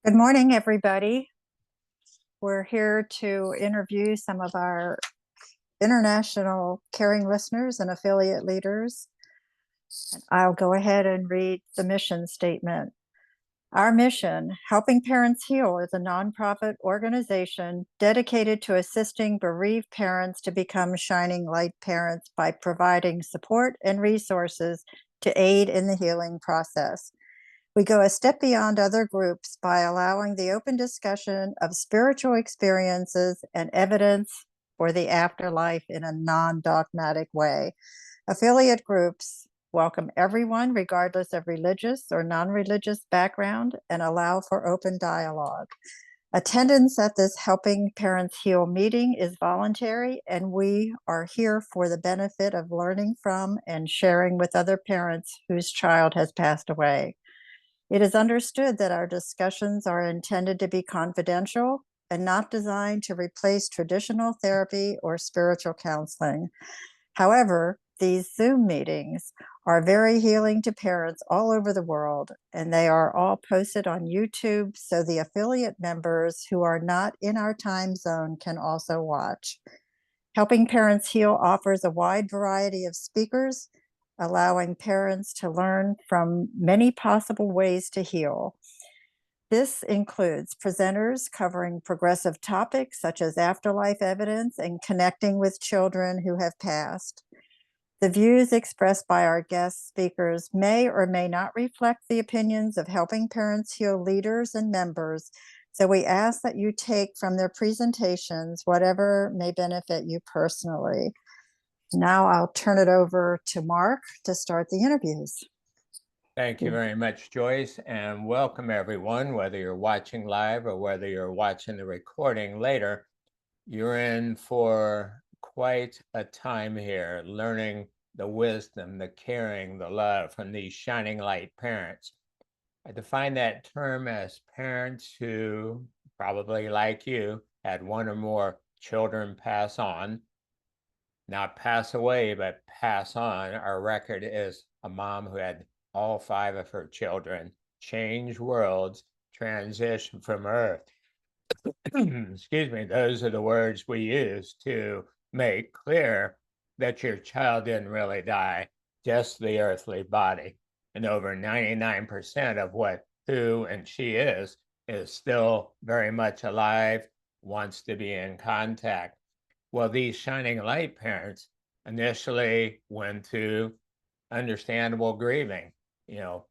Good morning, everybody. We're here to interview some of our international caring listeners and affiliate leaders. I'll go ahead and read the mission statement. Our mission, Helping Parents Heal, is a nonprofit organization dedicated to assisting bereaved parents to become shining light parents by providing support and resources to aid in the healing process. We go a step beyond other groups by allowing the open discussion of spiritual experiences and evidence for the afterlife in a non-dogmatic way. Affiliate groups welcome everyone, regardless of religious or non-religious background, and allow for open dialogue. Attendance at this Helping Parents Heal meeting is voluntary, and we are here for the benefit of learning from and sharing with other parents whose child has passed away. It is understood that our discussions are intended to be confidential and not designed to replace traditional therapy or spiritual counseling. However, these Zoom meetings are very healing to parents all over the world, and they are all posted on YouTube so the affiliate members who are not in our time zone can also watch. Helping Parents Heal offers a wide variety of speakers, allowing parents to learn from many possible ways to heal. This includes presenters covering progressive topics such as afterlife evidence and connecting with children who have passed. The views expressed by our guest speakers may or may not reflect the opinions of Helping Parents Heal leaders and members, so we ask that you take from their presentations whatever may benefit you personally. Now I'll turn it over to Mark to start the interviews. Thank you very much, Joyce, and welcome everyone, whether you're watching live or whether you're watching the recording later. You're in for quite a time here, learning the wisdom, the caring, the love from these shining light parents. I define that term as parents who, probably like you, had one or more children pass on. Not pass away, but pass on. Our record is a mom who had all 5 of her children change worlds, transition from Earth. Excuse me, those are the words we use to make clear that your child didn't really die, just the earthly body. And over 99% of who and she is still very much alive, wants to be in contact. Well, these shining light parents initially went through understandable grieving,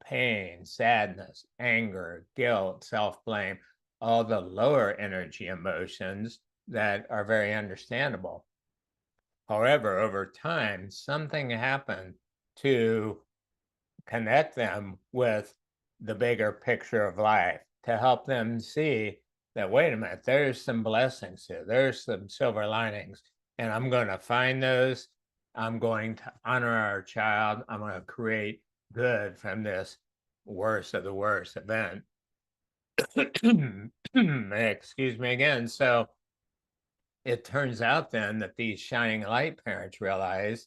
pain, sadness, anger, guilt, self-blame, all the lower energy emotions that are very understandable. However, over time, something happened to connect them with the bigger picture of life, to help them see that, wait a minute, there's some blessings here, there's some silver linings, and I'm going to find those. I'm going to honor our child. I'm going to create good from this worst of the worst event. Excuse me again. So it turns out then that these shining light parents realize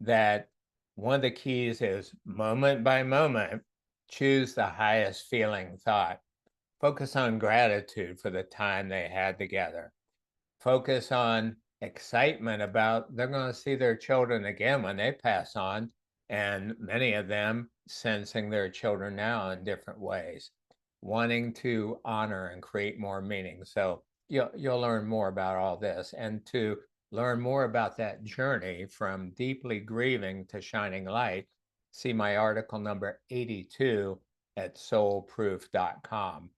that one of the keys is moment by moment, choose the highest feeling thought. Focus on gratitude for the time they had together. Focus on excitement about they're going to see their children again when they pass on, and many of them sensing their children now in different ways, wanting to honor and create more meaning. So you'll learn more about all this, and to learn more about that journey from deeply grieving to shining light, see my article number 82 at soulproof.com.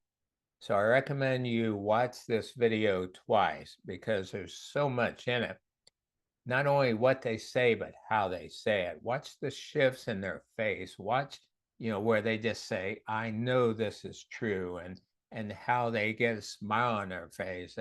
So I recommend you watch this video twice because there's so much in it. Not only what they say, but how they say it. Watch the shifts in their face. Watch, where they just say, I know this is true, and how they get a smile on their face,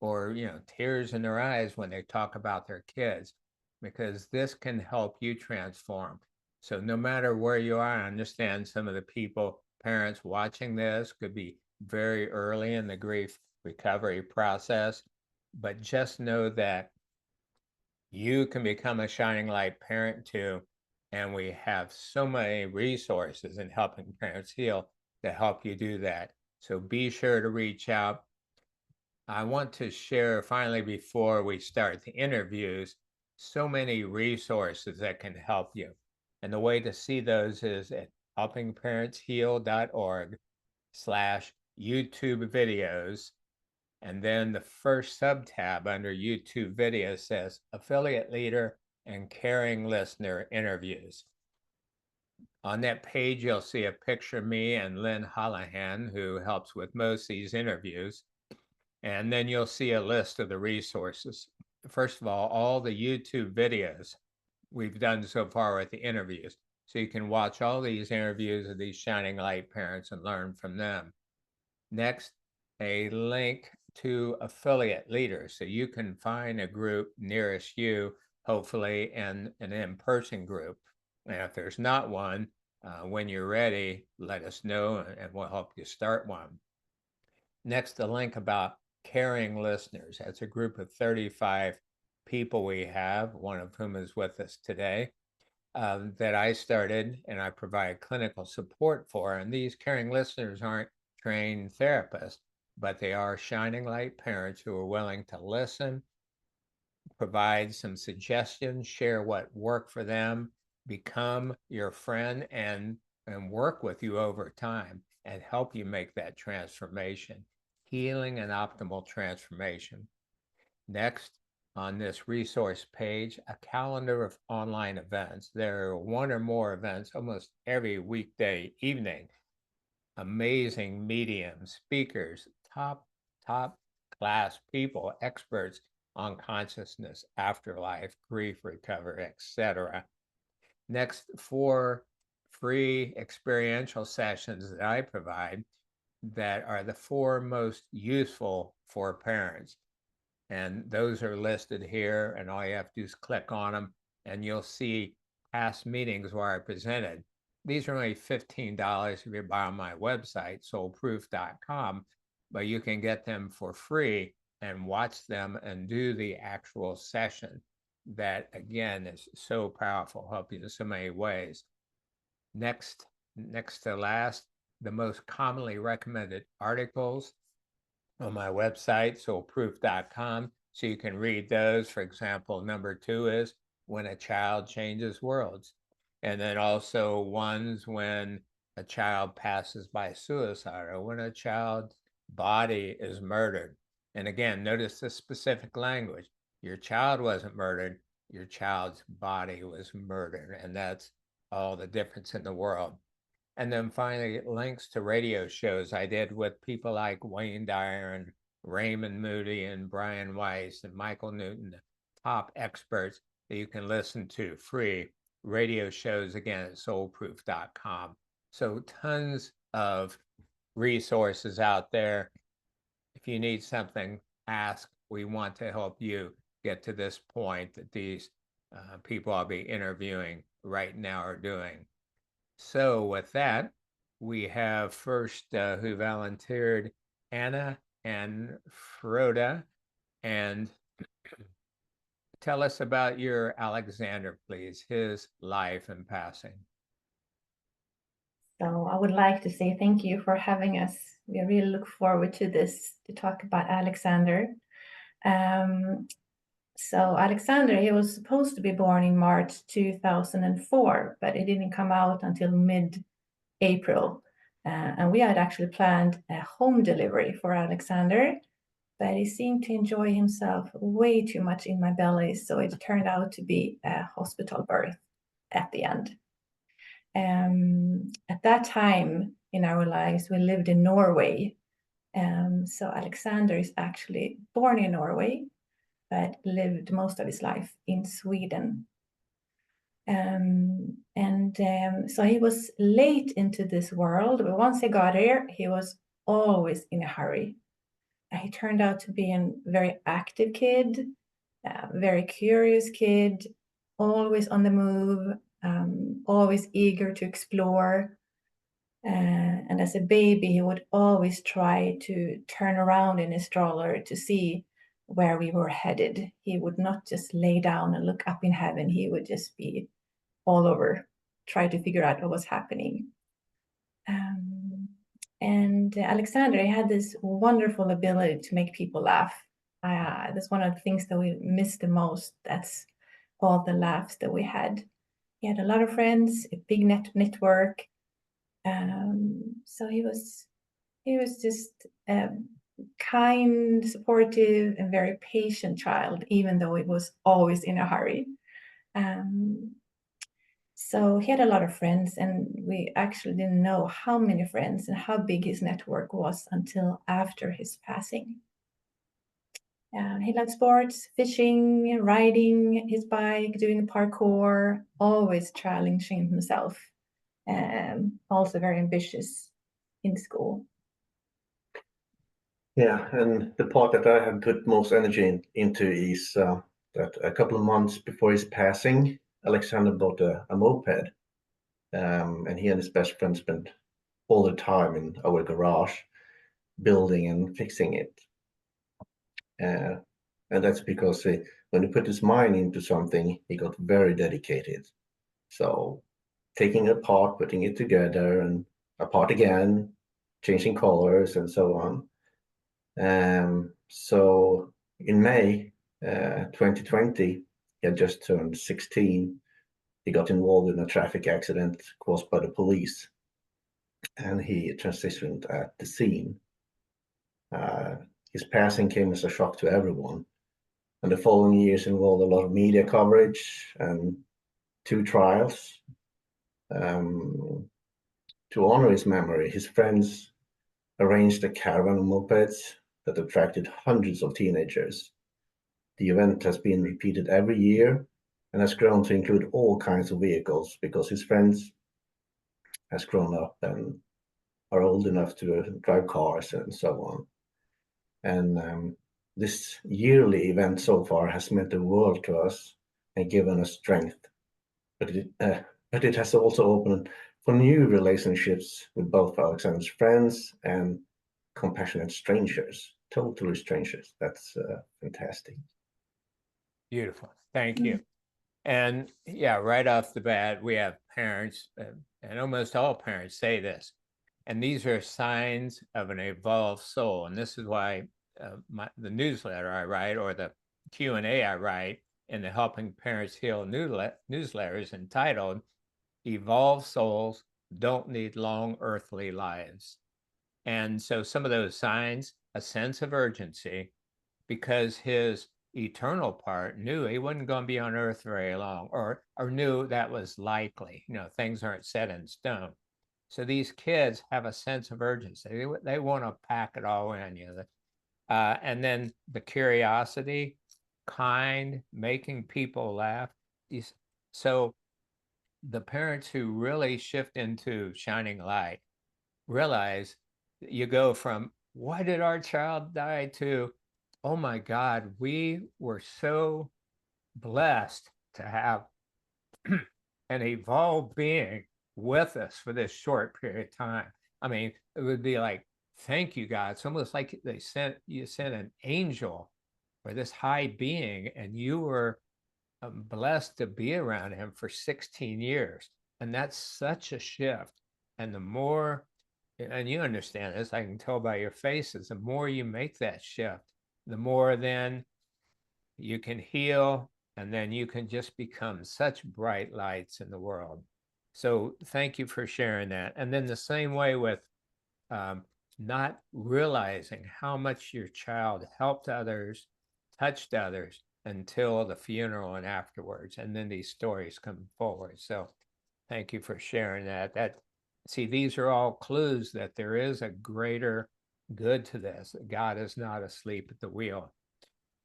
or tears in their eyes when they talk about their kids, because this can help you transform. So no matter where you are, I understand some of the parents watching this could be very early in the grief recovery process, but just know that you can become a shining light parent too. And we have so many resources in helping parents heal to help you do that. So be sure to reach out. I want to share finally before we start the interviews so many resources that can help you. And the way to see those is at helpingparentsheal.org/YouTube videos. And then the first sub-tab under YouTube videos says Affiliate Leader and Caring Listener Interviews. On that page, you'll see a picture of me and Lynn Hollahan, who helps with most of these interviews. And then you'll see a list of the resources. First of all the YouTube videos we've done so far with the interviews. So you can watch all these interviews of these Shining Light parents and learn from them. Next, a link to affiliate leaders. So you can find a group nearest you, hopefully, and an in-person group. And if there's not one, when you're ready, let us know and we'll help you start one. Next, a link about Caring Listeners. That's a group of 35 people we have, one of whom is with us today, that I started and I provide clinical support for. And these caring listeners aren't trained therapists, but they are Shining Light parents who are willing to listen, provide some suggestions, share what worked for them, become your friend, and work with you over time and help you make that transformation. Healing and optimal transformation. Next, on this resource page, a calendar of online events. There are one or more events almost every weekday evening. Amazing mediums, speakers, top class people, experts on consciousness, afterlife, grief recovery, etc. Next, 4 free experiential sessions that I provide that are the 4 most useful for parents. And those are listed here, and all you have to do is click on them, and you'll see past meetings where I presented. These are only $15 if you buy on my website, soulproof.com, but you can get them for free and watch them and do the actual session. That, again, is so powerful, help you in so many ways. Next to last, the most commonly recommended articles on my website, soulproof.com, so you can read those. For example, number 2 is When a Child Changes Worlds. And then also ones when a child passes by suicide or when a child's body is murdered. And again, notice the specific language. Your child wasn't murdered, your child's body was murdered. And that's all the difference in the world. And then finally, links to radio shows I did with people like Wayne Dyer and Raymond Moody and Brian Weiss and Michael Newton, top experts that you can listen to free radio shows, again, at soulproof.com. So tons of resources out there. If you need something, ask. We want to help you get to this point that these people I'll be interviewing right now are doing. So with that, we have first who volunteered, Anna and Froda. And tell us about your Alexander, please, his life and passing. So I would like to say thank you for having us. We really look forward to this, to talk about Alexander. So Alexander, he was supposed to be born in March 2004, but it didn't come out until mid-April. And we had actually planned a home delivery for Alexander, but he seemed to enjoy himself way too much in my belly, so it turned out to be a hospital birth at the end. At that time in our lives, we lived in Norway. So Alexander is actually born in Norway, but lived most of his life in Sweden. So he was late into this world, but once he got here, he was always in a hurry. He turned out to be a very active kid, very curious kid, always on the move, always eager to explore. And as a baby, he would always try to turn around in his stroller to see where we were headed. He would not just lay down and look up in heaven. He would just be all over, try to figure out what was happening. And Alexander, he had this wonderful ability to make people laugh. That's one of the things that we miss the most. That's all the laughs that we had. He had a lot of friends, a big network. So he was just a kind, supportive, and very patient child, even though he was always in a hurry. So he had a lot of friends, and we actually didn't know how many friends and how big his network was until after his passing. He loved sports, fishing, riding his bike, doing parkour, always challenging himself. Also very ambitious in school. Yeah, and the part that I have put most energy into is that a couple of months before his passing, Alexander bought a moped, and he and his best friend spent all the time in our garage building and fixing it. And that's because when he put his mind into something, he got very dedicated. So taking it apart, putting it together, and apart again, changing colors and so on. So in May 2020, he had just turned 16. He got involved in a traffic accident caused by the police, and he transitioned at the scene. His passing came as a shock to everyone, and the following years involved a lot of media coverage and 2 trials. To honor his memory, his friends arranged a caravan of mopeds that attracted hundreds of teenagers. The event has been repeated every year and has grown to include all kinds of vehicles because his friends has grown up and are old enough to drive cars and so on. And this yearly event so far has meant the world to us and given us strength. But it has also opened for new relationships with both Alexander's friends and compassionate strangers, totally strangers. That's fantastic. Beautiful. Thank you. And yeah, right off the bat, we have parents, and almost all parents say this, and these are signs of an evolved soul. And this is why the newsletter I write, or the Q&A I write in the Helping Parents Heal newsletter is entitled, Evolved Souls Don't Need Long Earthly Lives. And so some of those signs, a sense of urgency, because his eternal part knew he wasn't going to be on earth very long, or knew that was likely. Things aren't set in stone. So these kids have a sense of urgency. They want to pack it all in. And then the curiosity, kind, making people laugh. So the parents who really shift into shining light realize you go from, why did our child die, to, oh my God, we were so blessed to have an evolved being with us for this short period of time. I mean, it would be like, thank you, God. It's almost like you sent an angel or this high being, and you were blessed to be around him for 16 years. And that's such a shift. And the more, and you understand this, I can tell by your faces, the more you make that shift, the more then you can heal, and then you can just become such bright lights in the world. So thank you for sharing that. And then the same way with not realizing how much your child helped others, touched others, until the funeral and afterwards. And then these stories come forward. So thank you for sharing that. See, these are all clues that there is a greater good to this. God is not asleep at the wheel.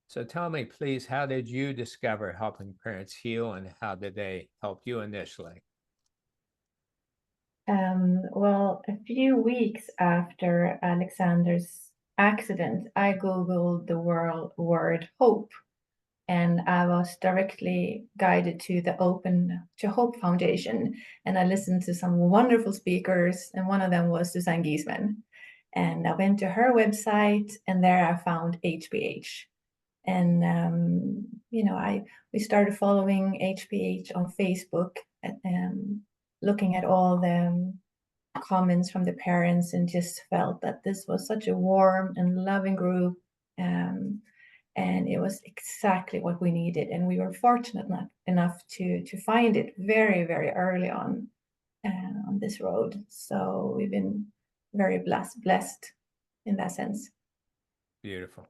So tell me, please, how did you discover Helping Parents Heal, and how did they help you initially? Well, a few weeks after Alexander's accident, I Googled the word hope, and I was directly guided to the Open to Hope Foundation, and I listened to some wonderful speakers, and one of them was Susanne Giesman. And I went to her website, and there I found HPH. And we started following HPH on Facebook, and looking at all the comments from the parents and just felt that this was such a warm and loving group. And it was exactly what we needed. And we were fortunate enough to find it very, very early on this road. So we've been very blessed in that sense. Beautiful.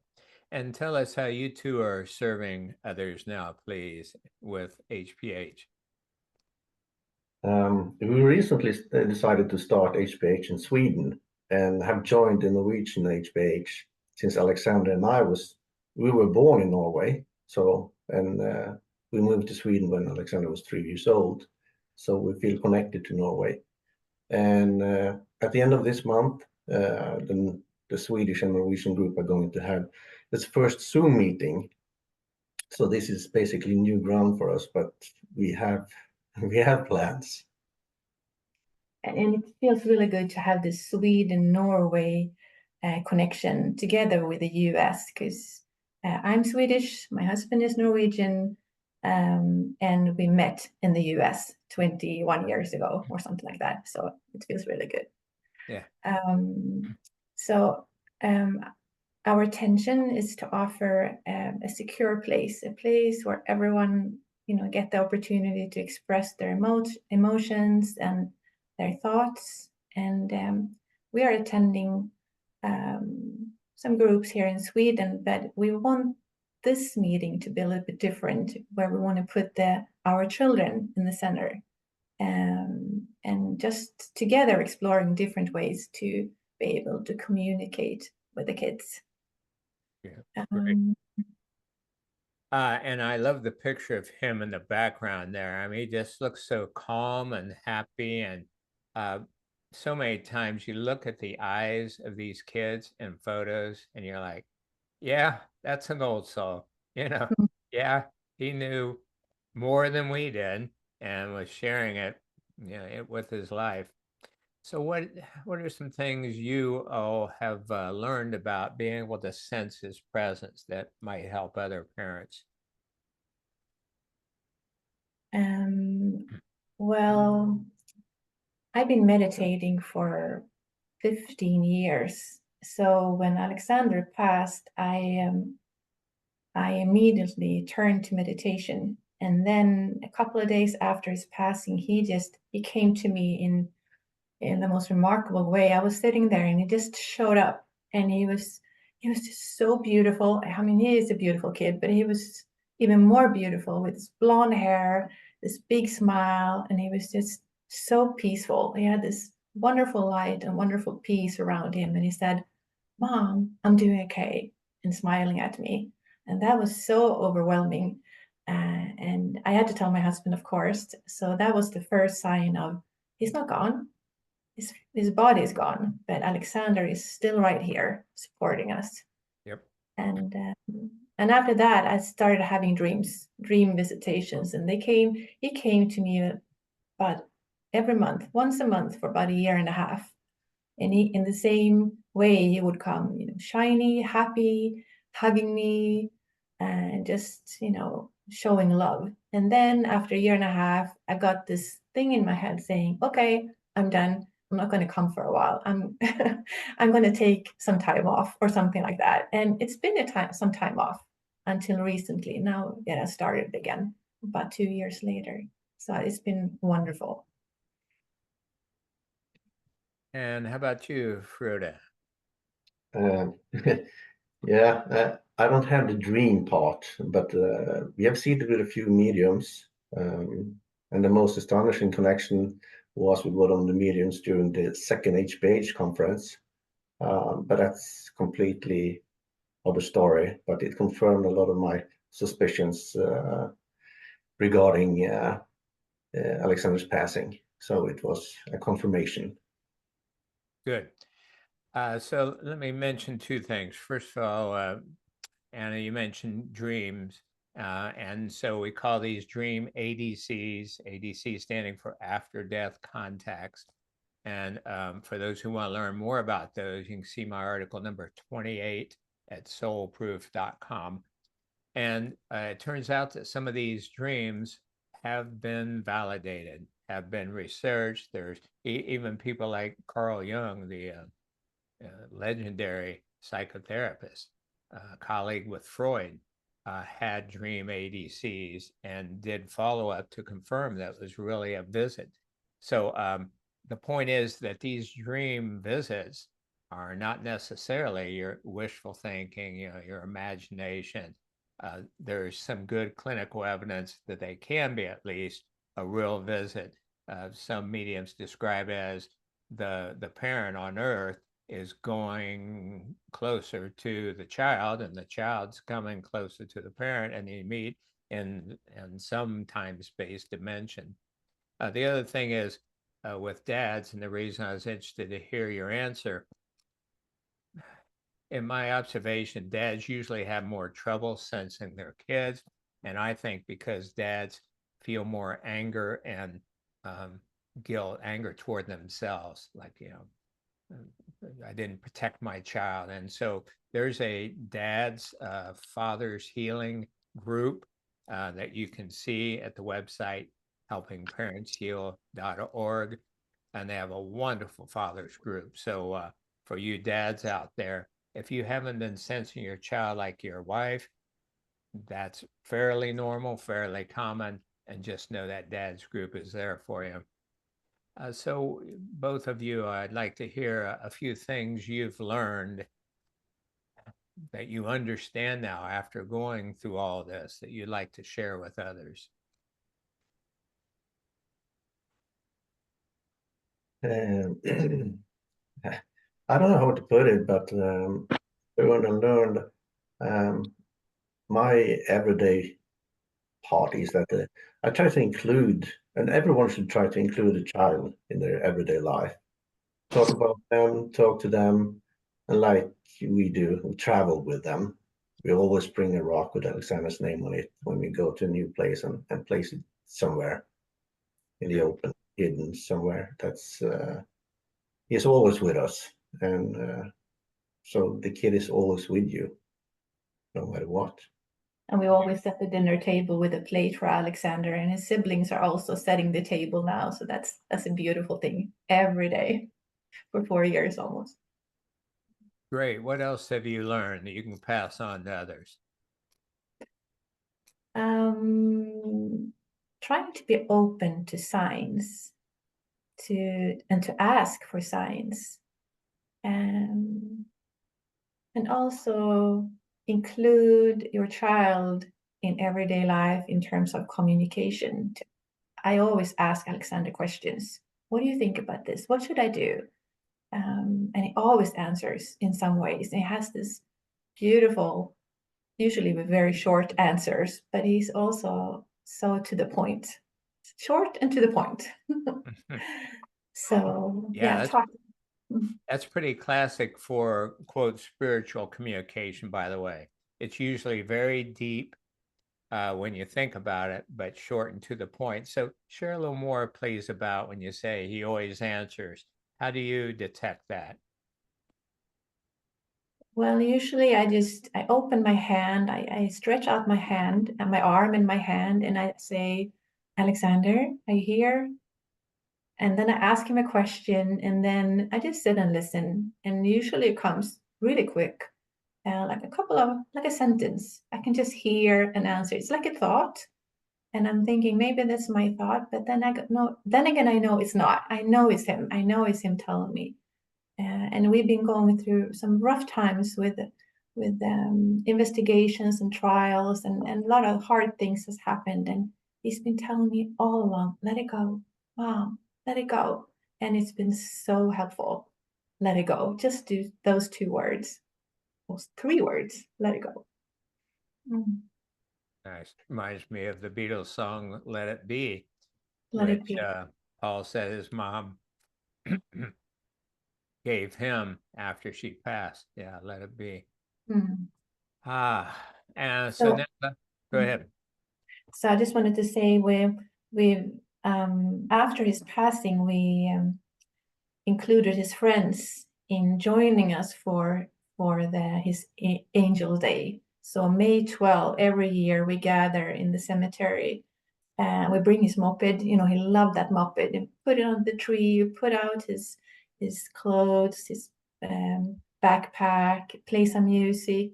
And tell us how you two are serving others now, please, with HPH. We recently decided to start HPH in Sweden and have joined the Norwegian HPH since Alexander and we were born in Norway. So, and we moved to Sweden when Alexander was 3 years old. So we feel connected to Norway. And at the end of this month, the Swedish and Norwegian group are going to have its first Zoom meeting. So this is basically new ground for us, but we have plans. And it feels really good to have this Sweden-Norway connection together with the US, because I'm Swedish, my husband is Norwegian, and we met in the US 21 years ago or something like that. So it feels really good. Yeah. Our intention is to offer a secure place, a place where everyone, get the opportunity to express their emotions and their thoughts. And we are attending some groups here in Sweden, but we want this meeting to be a little bit different, where we want to put our children in the center, and just together exploring different ways to be able to communicate with the kids. Yeah, great. And I love the picture of him in the background there. I mean, he just looks so calm and happy. And so many times you look at the eyes of these kids in photos and you're like, yeah, that's an old soul. Yeah, he knew more than we did and was sharing it, with his life. So what are some things you all have learned about being able to sense his presence that might help other parents? Well, I've been meditating for 15 years. So when Alexander passed, I immediately turned to meditation. And then a couple of days after his passing, he came to me in the most remarkable way. I was sitting there and he just showed up, and he was just so beautiful. I mean, he is a beautiful kid, but he was even more beautiful with his blonde hair, this big smile, and he was just so peaceful. He had this wonderful light and wonderful peace around him. And he said, "Mom, I'm doing okay," and smiling at me. And that was so overwhelming. And I had to tell my husband, of course. So that was the first sign of, he's not gone. His body is gone, but Alexander is still right here supporting us. Yep. And after that, I started having dream visitations, and he came to me about every month, once a month, for about a year and a half. And he, in the same way, he would come, shiny, happy, hugging me, and just, showing love. And then after a year and a half, I got this thing in my head saying, okay, I'm done. I'm not going to come for a while. I'm I'm going to take some time off or something like that. And it's been some time off until recently. Now it has started again about 2 years later. So it's been wonderful. And how about you, Frode? Yeah, I don't have the dream part, but we have seen it with a few mediums. And the most astonishing connection was with one of the mediums during the second HPH conference. But that's completely other story, but it confirmed a lot of my suspicions regarding Alexander's passing. So it was a confirmation. Good. So let me mention two things. First of all, Anna, you mentioned dreams. And so we call these dream ADCs, ADC standing for after death context. And for those who want to learn more about those, you can see my article number 28 at soulproof.com. And it turns out that some of these dreams have been validated, have been researched. There's even people like Carl Jung, the legendary psychotherapist, colleague with Freud, had dream ADCs and did follow up to confirm that it was really a visit. So the point is that these dream visits are not necessarily your wishful thinking, your imagination. There's some good clinical evidence that they can be at least a real visit. Some mediums describe it as the parent on earth is going closer to the child and the child's coming closer to the parent, and they meet in some time-space dimension. The other thing is with dads, and the reason I was interested to hear your answer, in my observation, dads usually have more trouble sensing their kids. And I think because dads feel more anger and guilt, anger toward themselves, like, I didn't protect my child. And so there's a dad's father's healing group that you can see at the website helpingparentsheal.org. And they have a wonderful fathers group. So for you dads out there, if you haven't been sensing your child like your wife, that's fairly normal, fairly common, and just know that dad's group is there for you. So both of you, I'd like to hear a few things you've learned that you understand now after going through all this that you'd like to share with others. I don't know how to put it, but when I learned my everyday part is that I try to include, and everyone should try to include a child in their everyday life. Talk about them, talk to them, and like we do, we travel with them. We always bring a rock with Alexander's name on it when we go to a new place and place it somewhere in the open, hidden somewhere. That's he's always with us, and so the kid is always with you, no matter what. And we always set the dinner table with a plate for Alexander, and his siblings are also setting the table now. So that's a beautiful thing every day for 4 years almost. Great. What else have you learned that you can pass on to others? Trying to be open to signs, and to ask for signs, and also include your child in everyday life in terms of communication. I always ask Alexander questions. What do you think about this? What should I do? And he always answers in some ways. And he has this beautiful, usually with very short answers, but he's also so to the point, short and to the point. So Yeah, talk. that's pretty classic for, quote, spiritual communication, by the way. It's usually very deep when you think about it, but short and to the point. So share a little more, please, about when you say he always answers. How do you detect that? Well, usually I open my hand, I stretch out my hand and my arm in my hand, and I say, Alexander, are you here? And then I ask him a question, and then I just sit and listen. And usually it comes really quick, like a sentence. I can just hear an answer. It's like a thought. And I'm thinking maybe that's my thought, but then then again, I know it's not. I know it's him. I know it's him telling me. And we've been going through some rough times with investigations and trials, and a lot of hard things has happened. And he's been telling me all along, let it go, Mom, let it go. And it's been so helpful. Let it go. Just do those 2 words, those 3 words, let it go. Nice. Reminds me of the Beatles song, Let It Be, Let which it be. Paul said his mom gave him after she passed. Yeah, let it be. And so now, go ahead. So I just wanted to say we after his passing, we included his friends in joining us for his Angel Day. So May 12, every year we gather in the cemetery And we bring his moped, he loved that moped, and put it on the tree, put out his clothes, his backpack, play some music,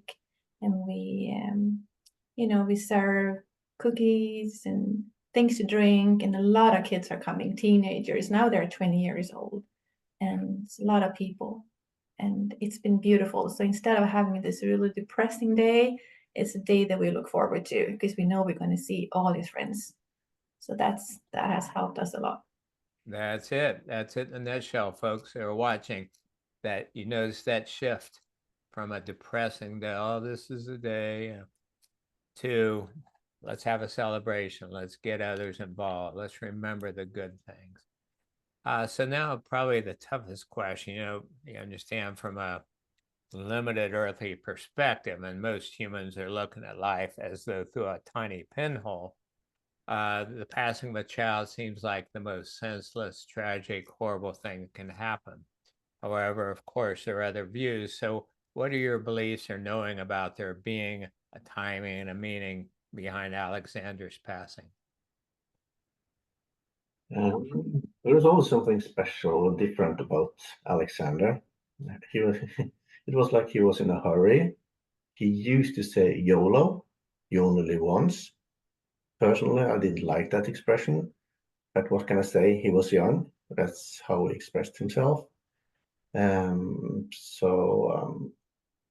and we serve cookies and things to drink, and a lot of kids are coming, teenagers. Now they're 20 years old, and it's a lot of people, and it's been beautiful. So instead of having this really depressing day, it's a day that we look forward to because we know we're going to see all his friends. So that has helped us a lot. That's it. That's it in a nutshell, folks who are watching, that you notice that shift from a depressing day, oh, this is a day, to let's have a celebration. Let's get others involved. Let's remember the good things. So now probably the toughest question, you understand from a limited earthly perspective, and most humans are looking at life as though through a tiny pinhole. The passing of a child seems like the most senseless, tragic, horrible thing that can happen. However, of course, there are other views. So what are your beliefs or knowing about there being a timing and a meaning behind Alexander's passing? There was always something special and different about Alexander. It was like he was in a hurry. He used to say YOLO, you only live once. Personally, I didn't like that expression, but what can I say? He was young. That's how he expressed himself.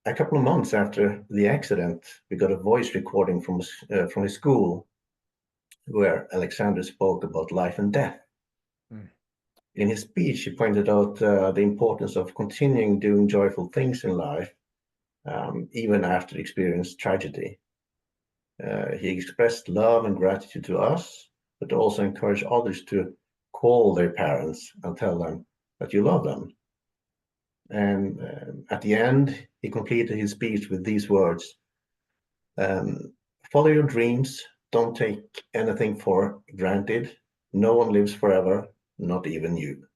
A couple of months after the accident, we got a voice recording from his school where Alexander spoke about life and death. In his speech, he pointed out the importance of continuing doing joyful things in life, even after experienced tragedy. He expressed love and gratitude to us, but also encouraged others to call their parents and tell them that you love them. And at the end, he completed his speech with these words: follow your dreams, don't take anything for granted. No one lives forever, not even you.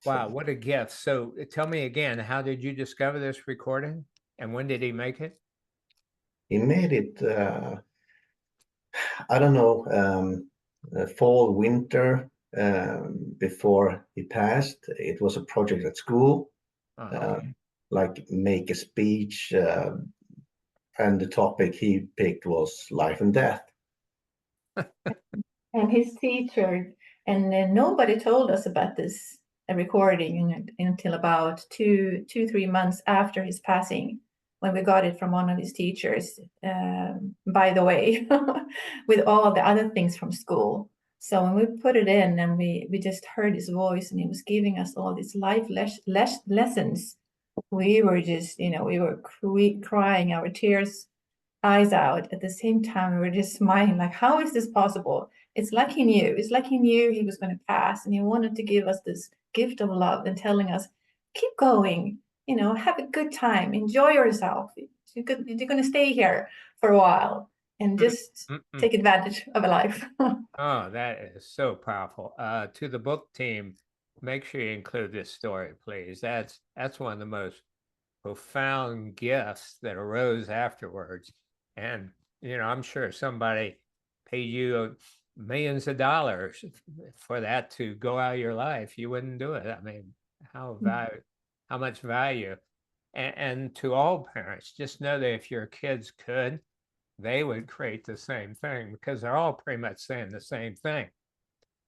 Wow, what a gift. So tell me again, how did you discover this recording and when did he make it? He made it, I don't know, fall, winter, before he passed. It was a project at school, like make a speech, and the topic he picked was life and death. And his teacher, and nobody told us about this recording until about 3 months after his passing, when we got it from one of his teachers, by the way, with all the other things from school. So when we put it in and we just heard his voice and he was giving us all these life lessons, we were just, we were crying our eyes out. At the same time, we were just smiling, like, how is this possible? It's like he knew. It's like he knew he was going to pass, and he wanted to give us this gift of love and telling us, keep going, have a good time, enjoy yourself. You're going to stay here for a while and just take advantage of a life. Oh, that is so powerful. To the book team, make sure you include this story, please. That's one of the most profound gifts that arose afterwards. And, I'm sure somebody paid you millions of dollars for that to go out of your life. You wouldn't do it. I mean, how much value. And to all parents, just know that if your kids could, they would create the same thing, because they're all pretty much saying the same thing.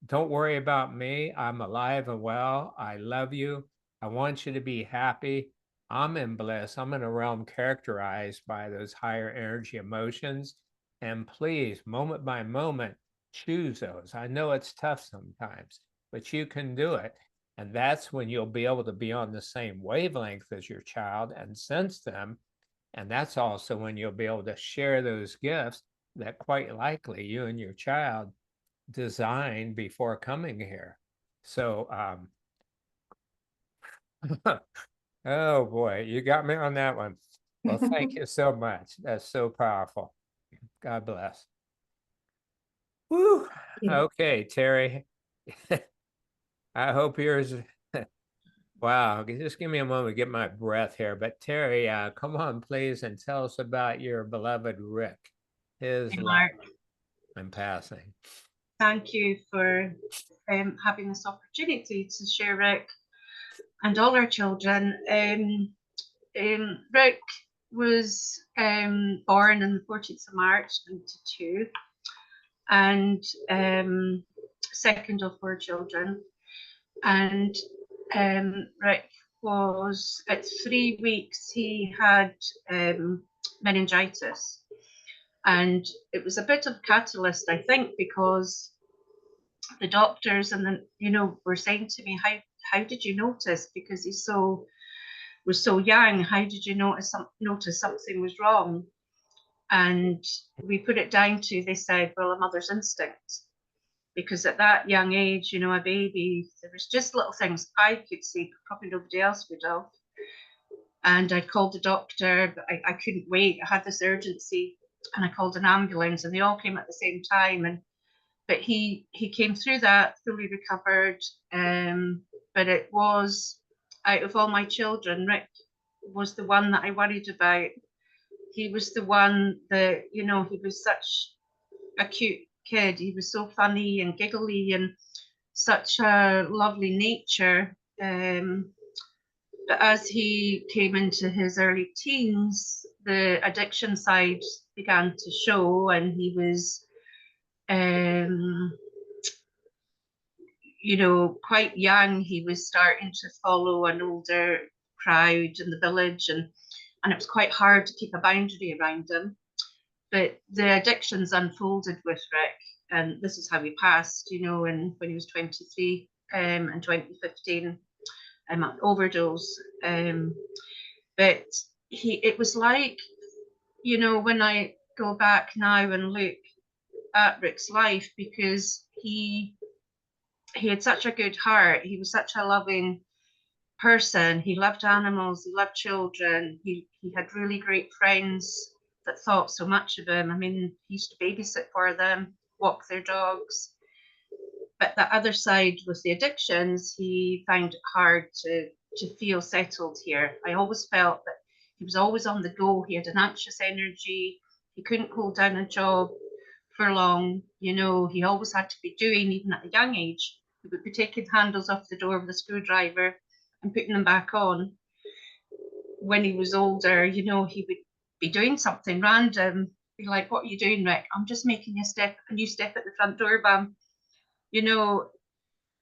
Don't worry about me. I'm alive and well. I love you. I want you to be happy. I'm in bliss. I'm in a realm characterized by those higher energy emotions. And please, moment by moment, choose those. I know it's tough sometimes, but you can do it. And that's when you'll be able to be on the same wavelength as your child and sense them. And that's also when you'll be able to share those gifts that quite likely you and your child designed before coming here. So, oh boy, you got me on that one. Well, thank you so much. That's so powerful. God bless. Woo. Okay, Terry. I hope yours. Wow, just give me a moment to get my breath here. But Terry, come on, please, and tell us about your beloved Rick, his life. I'm passing. Thank you for having this opportunity to share Rick and all our children. Rick was born on the 14th of March 1992, and second of 4 children. And Rick was, at 3 weeks, he had meningitis. And it was a bit of a catalyst, I think, because the doctors and were saying to me, how did you notice? Because he was so young. How did you notice something was wrong? And we put it down to, they said, well, a mother's instinct. Because at that young age, a baby, there was just little things I could see, but probably nobody else would have. And I called the doctor, but I couldn't wait. I had this urgency, and I called an ambulance, and they all came at the same time. But he came through that, fully recovered. But it was, out of all my children, Rick was the one that I worried about. He was the one that, he was such a cute kid. He was so funny and giggly and such a lovely nature. But as he came into his early teens, the addiction side began to show, and he was quite young. He was starting to follow an older crowd in the village, and it was quite hard to keep a boundary around him. But the addictions unfolded with Rick, and this is how he passed, when he was 23 in 2015, an overdose. But it was like, when I go back now and look at Rick's life, because he had such a good heart. He was such a loving person. He loved animals. He loved children. He had really great friends that thought so much of him. I mean, he used to babysit for them, walk their dogs. But the other side with the addictions, he found it hard to feel settled here. I always felt that he was always on the go. He had an anxious energy. He couldn't hold down a job for long. He always had to be doing, even at a young age. He would be taking handles off the door with a screwdriver and putting them back on. When he was older, he would be doing something random, be like, what are you doing, Rick? I'm just making a new step at the front door, Bam.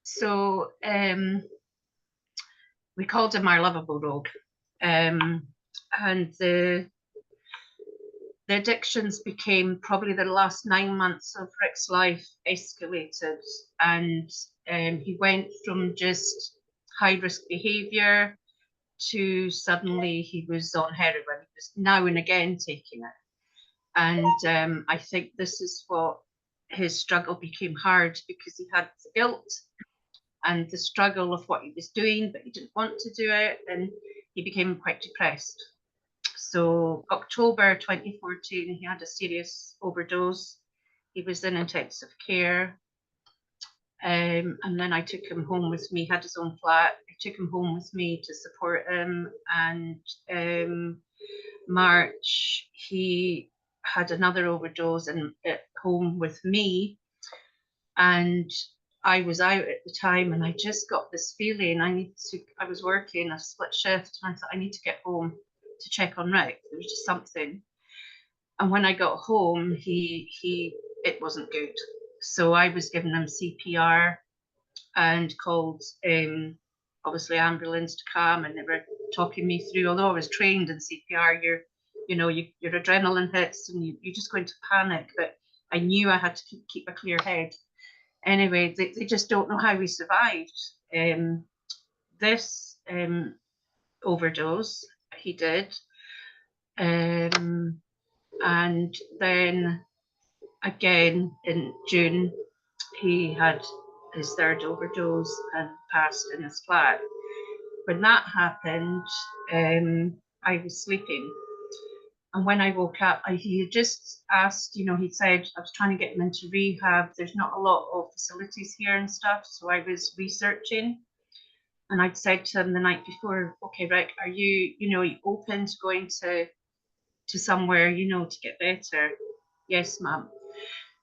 So we called him our lovable rogue. And the addictions became, probably the last 9 months of Rick's life escalated, and he went from just high risk behavior to suddenly he was on heroin. He was now and again taking it. And I think this is what his struggle became hard, because he had the guilt and the struggle of what he was doing, but he didn't want to do it, and he became quite depressed. So October 2014, he had a serious overdose. He was in intensive care. And then I took him home with me, had his own flat. I took him home with me to support him. And March, he had another overdose at home with me. And I was out at the time, and I just got this feeling I was working a split shift, and I thought, I need to get home to check on Rick. There was just something. And when I got home, it wasn't good. So I was giving him CPR and called obviously ambulance to come, and they were talking me through. Although I was trained in CPR, your adrenaline hits and you just go into panic. But I knew I had to keep a clear head. Anyway, they just don't know how we survived this overdose. He did. And then again in June, he had his third overdose and passed in his flat. When that happened, I was sleeping. And when I woke up, he had just asked, he'd said, I was trying to get him into rehab. There's not a lot of facilities here and stuff. So I was researching. And I'd said to him the night before, okay, Rick, are you open to going to somewhere, to get better? Yes, ma'am.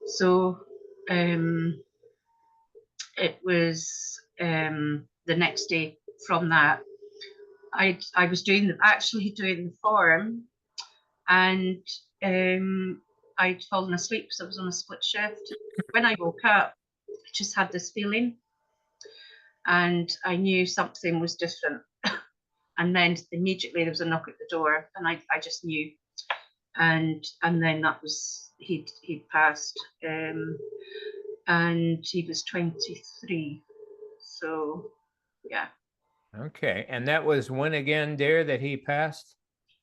So it was the next day from that. I was actually doing the form, and I'd fallen asleep because I was on a split shift. When I woke up, I just had this feeling, and I knew something was different. And then immediately there was a knock at the door, and I just knew. And then that was he'd passed, and he was 23. So yeah. Okay. And that was when again, dear, that he passed?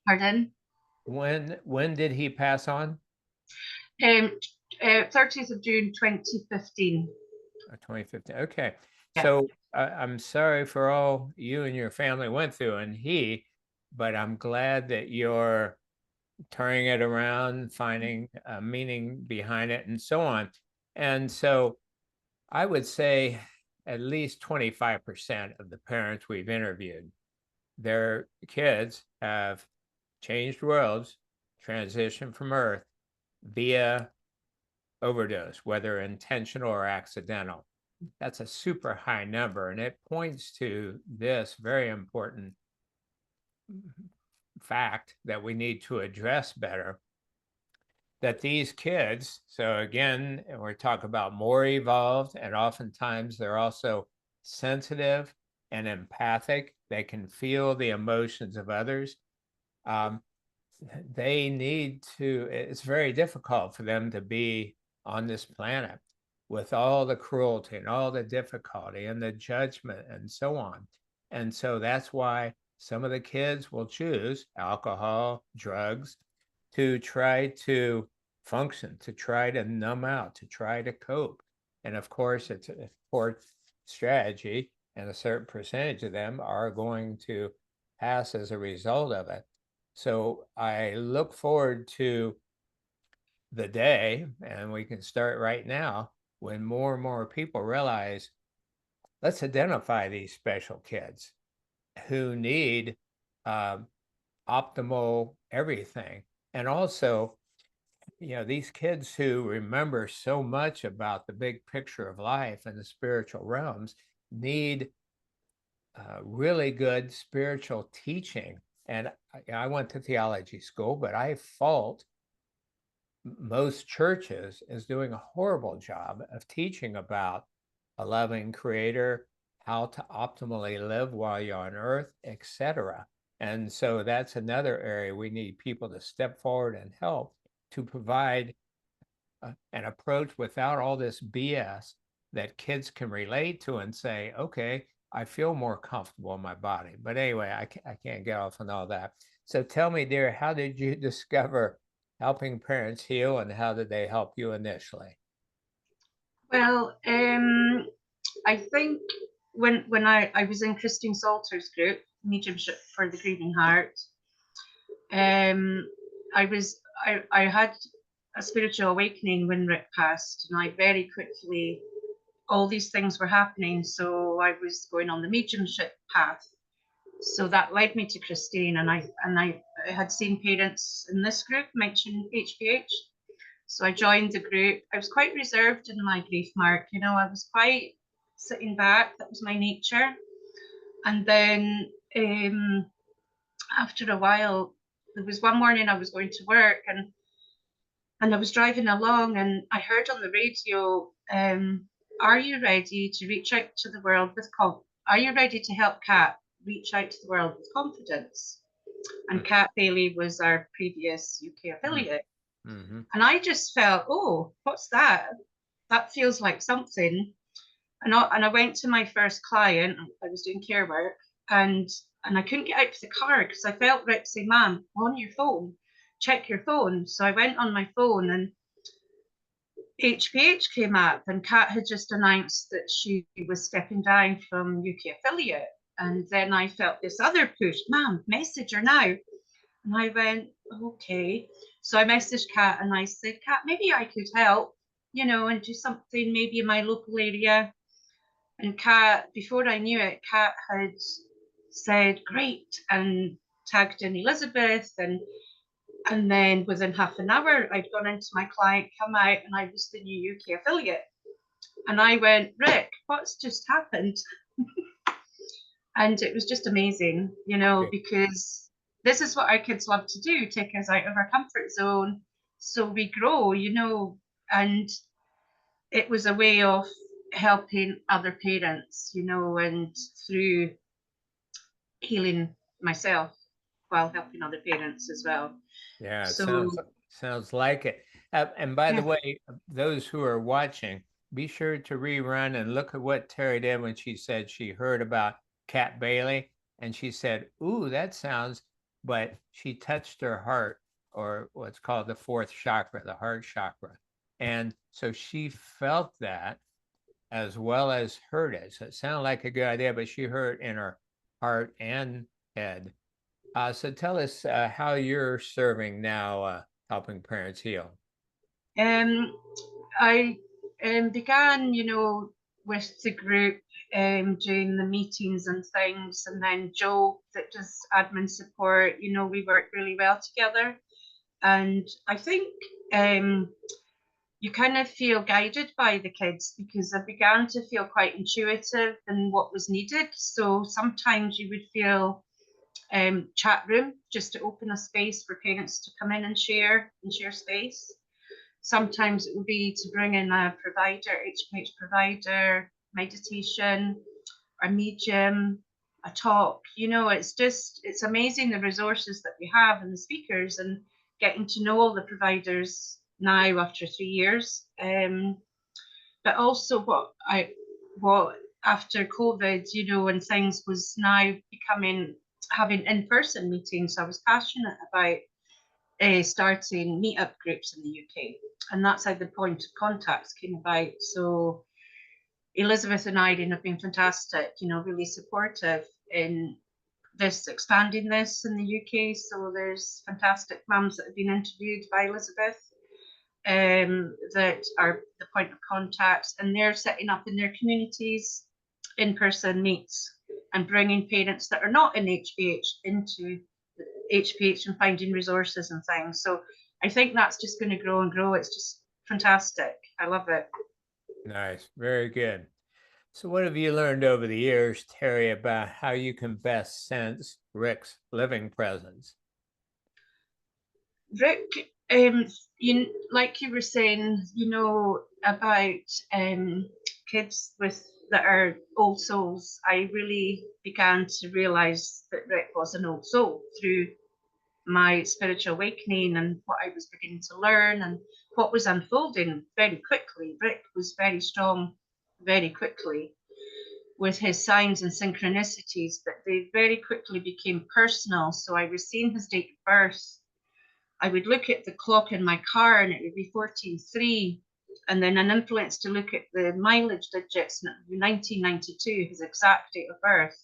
Pardon? When did he pass on? 30th of June 2015. 2015. Okay. Yeah. So I'm sorry for all you and your family went through, but I'm glad that you're turning it around, finding a meaning behind it, and so on. And so I would say at least 25% of the parents we've interviewed, their kids have changed worlds, transitioned from Earth via overdose, whether intentional or accidental. That's a super high number, and it points to this very important fact that we need to address better, that these kids, so again, we're talking about more evolved, and oftentimes they're also sensitive and empathic. They can feel the emotions of others. They need to, it's very difficult for them to be on this planet with all the cruelty and all the difficulty and the judgment and so on. And so that's why some of the kids will choose alcohol, drugs, to try to function, to try to numb out, to try to cope. And of course, it's a poor strategy, and a certain percentage of them are going to pass as a result of it. So I look forward to the day, and we can start right now, when more and more people realize, let's identify these special kids who need optimal everything. And also, these kids who remember so much about the big picture of life and the spiritual realms need really good spiritual teaching. And I went to theology school, but I fault most churches as doing a horrible job of teaching about a loving creator, how to optimally live while you're on earth, etc. And so that's another area we need people to step forward and help to provide an approach without all this BS that kids can relate to and say, okay, I feel more comfortable in my body. But anyway, I can't get off on all that. So tell me, dear, how did you discover helping parents heal, and how did they help you initially? Well, I think when I was in Christine Salter's group, Mediumship for the Grieving Heart, I had a spiritual awakening when Rick passed, and I very quickly, all these things were happening, so I was going on the mediumship path. So that led me to Christine, and I had seen parents in this group mention HPH. So I joined the group. I was quite reserved in my grief, Mark. I was quite sitting back. That was my nature. And then after a while, there was one morning I was going to work, and I was driving along, and I heard on the radio, are you ready to reach out to the world with are you ready to help Kat reach out to the world with confidence? And Kat Bailey was our previous UK affiliate. Mm-hmm. And I just felt, oh, what's that? That feels like something. And I went to my first client. I was doing care work, and I couldn't get out of the car because I felt Rick say, "Ma'am, on your phone, check your phone." So I went on my phone, and HPH came up, and Kat had just announced that she was stepping down from UK affiliate. And then I felt this other push, "Ma'am, message her now." And I went, okay. So I messaged Kat, and I said, "Kat, maybe I could help, and do something maybe in my local area." And Kat, before I knew it, Kat had said, "Great," and tagged in Elizabeth. And And then within half an hour, I'd gone into my client, come out, and I was the new UK affiliate. And I went, Rick, what's just happened? And it was just amazing, you know, because this is what our kids love to do, take us out of our comfort zone so we grow, you know. And it was a way of helping other parents, you know, and through healing myself while helping other parents as well. Yeah, it So sounds like it. And by the yeah. way, those who are watching, be sure to rerun and look at what Terry did when she said she heard about Cat Bailey, and she said, "Ooh, that sounds," but she touched her heart, or what's called the fourth chakra, the heart chakra, and so she felt that as well as heard it. So it sounded like a good idea, but she heard in her heart and head. So tell us how you're serving now, helping parents heal. I began, you know, with the group doing the meetings and things, and then Joe that does admin support. You know, we work really well together, and I think you kind of feel guided by the kids because I began to feel quite intuitive in what was needed. So sometimes you would feel chat room just to open a space for parents to come in and share space. Sometimes it would be to bring in a provider, HMH provider, meditation, a medium, a talk. You know, it's amazing the resources that we have and the speakers, and getting to know all the providers now after 3 years. But also what after COVID, you know, and things was now having in-person meetings. I was passionate about starting meetup groups in the UK, and that's how the point of contacts came about. So Elizabeth and Irene have been fantastic, you know, really supportive in expanding this in the UK. So there's fantastic mums that have been interviewed by Elizabeth that are the point of contacts, and they're setting up in their communities in-person meets and bringing parents that are not in HPH into HPH and finding resources and things. So I think that's just going to grow and grow. It's just fantastic. I love it. Nice, very good. So what have you learned over the years, Terry, about how you can best sense Rick's living presence? Rick, like you were saying, you know, about kids that are old souls, I really began to realize that Rick was an old soul through my spiritual awakening and what I was beginning to learn and what was unfolding very quickly. Rick was very strong very quickly with his signs and synchronicities, but they very quickly became personal. So I was seeing his date of birth. I would look at the clock in my car and it would be 14:3, and then an influence to look at the mileage digits, and it would be 1992, his exact date of birth.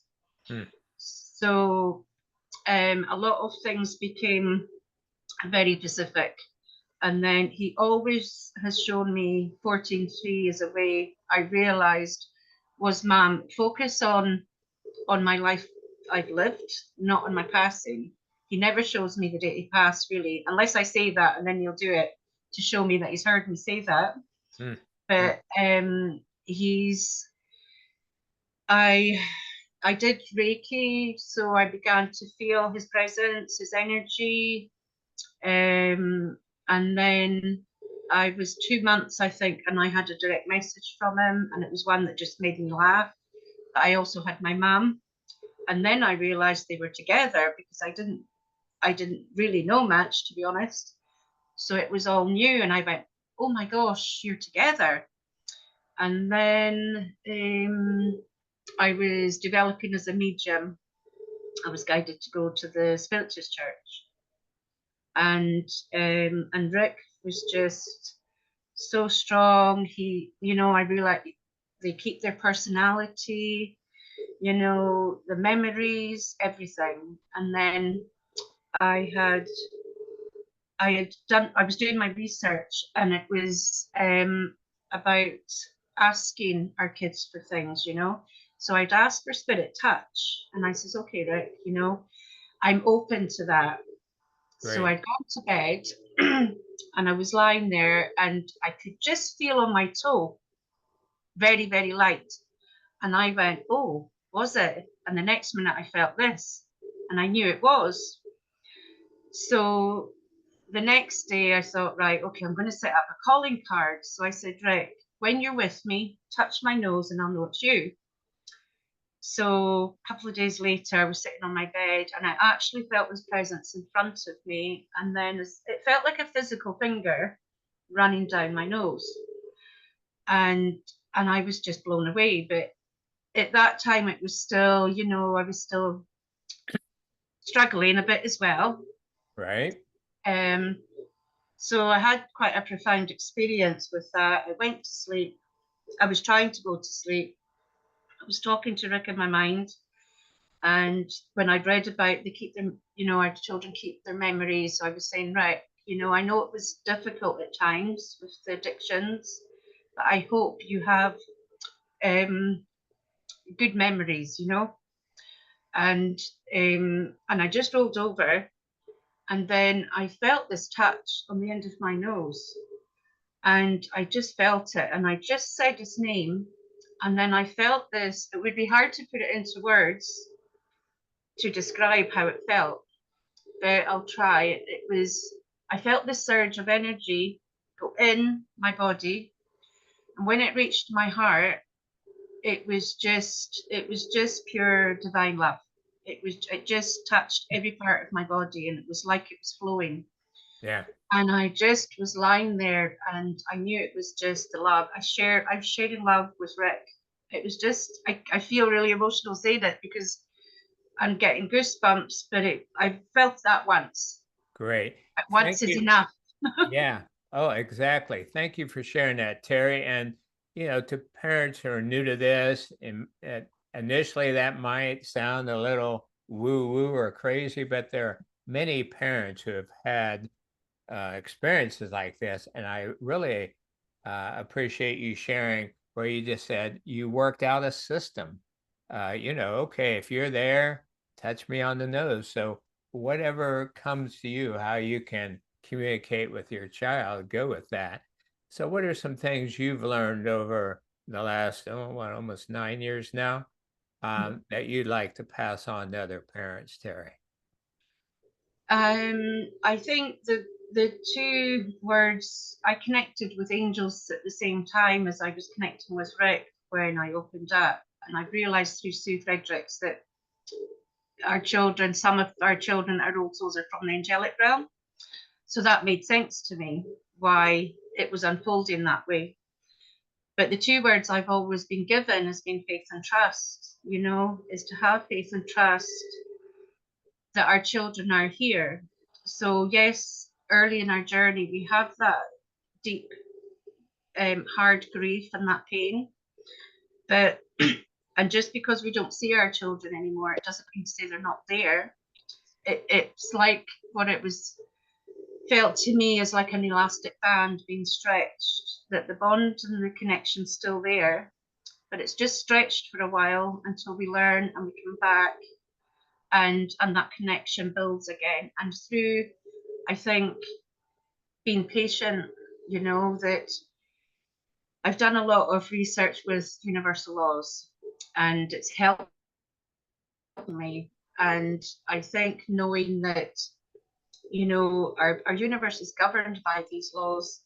So a lot of things became very specific. And then he always has shown me 14:3 as a way I realized was, Mom, focus on my life I've lived, not on my passing. He never shows me the date he passed, really, unless I say that, and then he'll do it to show me that he's heard me say that. But I did Reiki, so I began to feel his presence, his energy. And then I was 2 months, I think, and I had a direct message from him, and it was one that just made me laugh. I also had my mum, and then I realized they were together because I didn't really know much, to be honest. So it was all new, and I went, oh my gosh, you're together. And then I was developing as a medium. I was guided to go to the Spiritist Church, and Rick was just so strong. He, you know, I realized they keep their personality, you know, the memories, everything. And then I was doing my research, and it was about asking our kids for things, you know. So I'd ask for spirit touch, and I says, okay, Rick, you know, I'm open to that. So Great. I'd gone to bed and I was lying there and I could just feel on my toe, very, very light. And I went, oh, was it? And the next minute I felt this and I knew it was. So the next day I thought, right, okay, I'm going to set up a calling card. So I said, Rick, when you're with me, touch my nose and I'll know it's you. So a couple of days later, I was sitting on my bed and I actually felt this presence in front of me. And then it felt like a physical finger running down my nose. And I was just blown away. But at that time, it was still, you know, I was still struggling a bit as well. Right. So I had quite a profound experience with that. I went to sleep. I was trying to go to sleep. I was talking to Rick in my mind. And when I'd read about they keep them, you know, our children keep their memories. So I was saying, right, you know, I know it was difficult at times with the addictions, but I hope you have good memories, you know. And I just rolled over, and then I felt this touch on the end of my nose, and I just felt it, and I just said his name, and then I felt this. It would be hard to put it into words to describe how it felt, but I'll try. I felt this surge of energy go in my body, and when it reached my heart, it was just pure divine love. It just touched every part of my body, and it was like it was flowing. Yeah. And I just was lying there, and I knew it was just the love. I'm sharing love with Rick. It was just, I feel really emotional saying it because I'm getting goosebumps, but I felt that once. Great. Once Thank is you. enough. Yeah. Oh, exactly. Thank you for sharing that, Terry. And, you know, to parents who are new to this, initially that might sound a little woo-woo or crazy, but there are many parents who have had experiences like this. And I really appreciate you sharing where you just said you worked out a system. You know, okay, if you're there, touch me on the nose. So whatever comes to you, how you can communicate with your child, go with that. So what are some things you've learned over the last, almost 9 years now, that you'd like to pass on to other parents, Terry? I think the two words, I connected with angels at the same time as I was connecting with Rick when I opened up, and I realized through Sue Fredericks that some of our children, our old souls, are from the angelic realm. So that made sense to me why it was unfolding that way. But the two words I've always been given has been faith and trust, you know, is to have faith and trust that our children are here. So yes, early in our journey, we have that deep, hard grief and that pain. But, and just because we don't see our children anymore, it doesn't mean to say they're not there. It's like what it was felt to me as like an elastic band being stretched, that the bond and the connection's still there, but it's just stretched for a while until we learn and we come back, and that connection builds again. And through, I think, being patient, you know, that I've done a lot of research with universal laws, and it's helped me. And I think knowing that, you know, our universe is governed by these laws,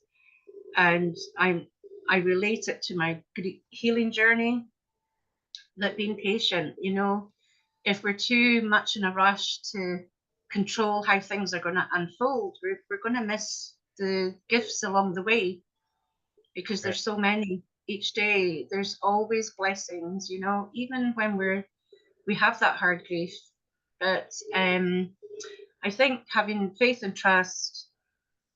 and I relate it to my healing journey, that being patient, you know, if we're too much in a rush to control how things are going to unfold, we're going to miss the gifts along the way, because there's so many each day. There's always blessings, you know, even when we have that hard grief. But I think having faith and trust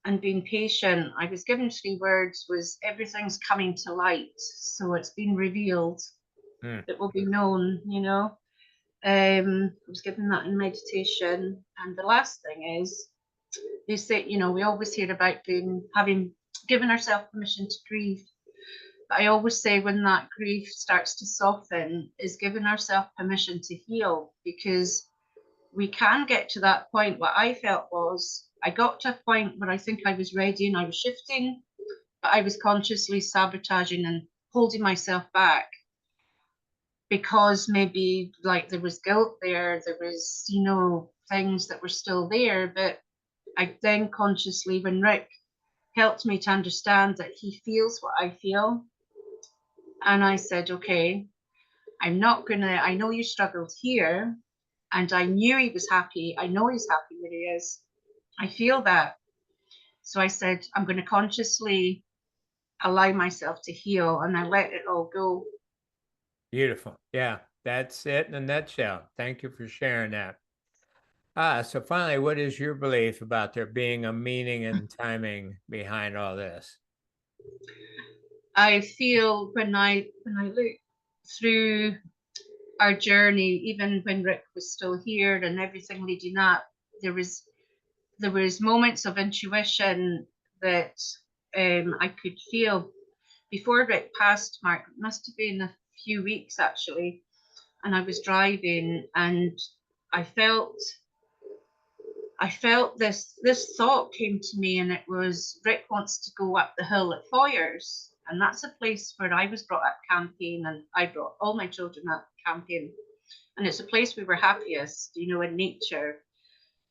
and being patient, I was given 3 words, was everything's coming to light. So it's been revealed. It will be known, you know. I was given that in meditation. And the last thing is, they say, you know, we always hear about having given ourselves permission to grieve. But I always say when that grief starts to soften, is giving ourselves permission to heal, because we can get to that point. What I felt was I got to a point where I think I was ready and I was shifting, but I was consciously sabotaging and holding myself back because maybe like there was guilt there was, you know, things that were still there. But I then consciously, when Rick helped me to understand that he feels what I feel, and I said, okay, I'm not gonna, I know you struggled here, and I knew he was happy. I know he's happy where he is. I feel that. So I said, I'm going to consciously allow myself to heal, and I let it all go. Beautiful. Yeah, that's it in a nutshell. Thank you for sharing that. So finally, what is your belief about there being a meaning and timing behind all this? I feel when I look through our journey, even when Rick was still here and everything leading up, there was moments of intuition that I could feel before Rick passed. Mark, it must have been a few weeks actually, and I was driving and I felt this thought came to me, and it was, Rick wants to go up the hill at Foyers, and that's a place where I was brought up camping, and I brought all my children up camping, and it's a place we were happiest, you know, in nature,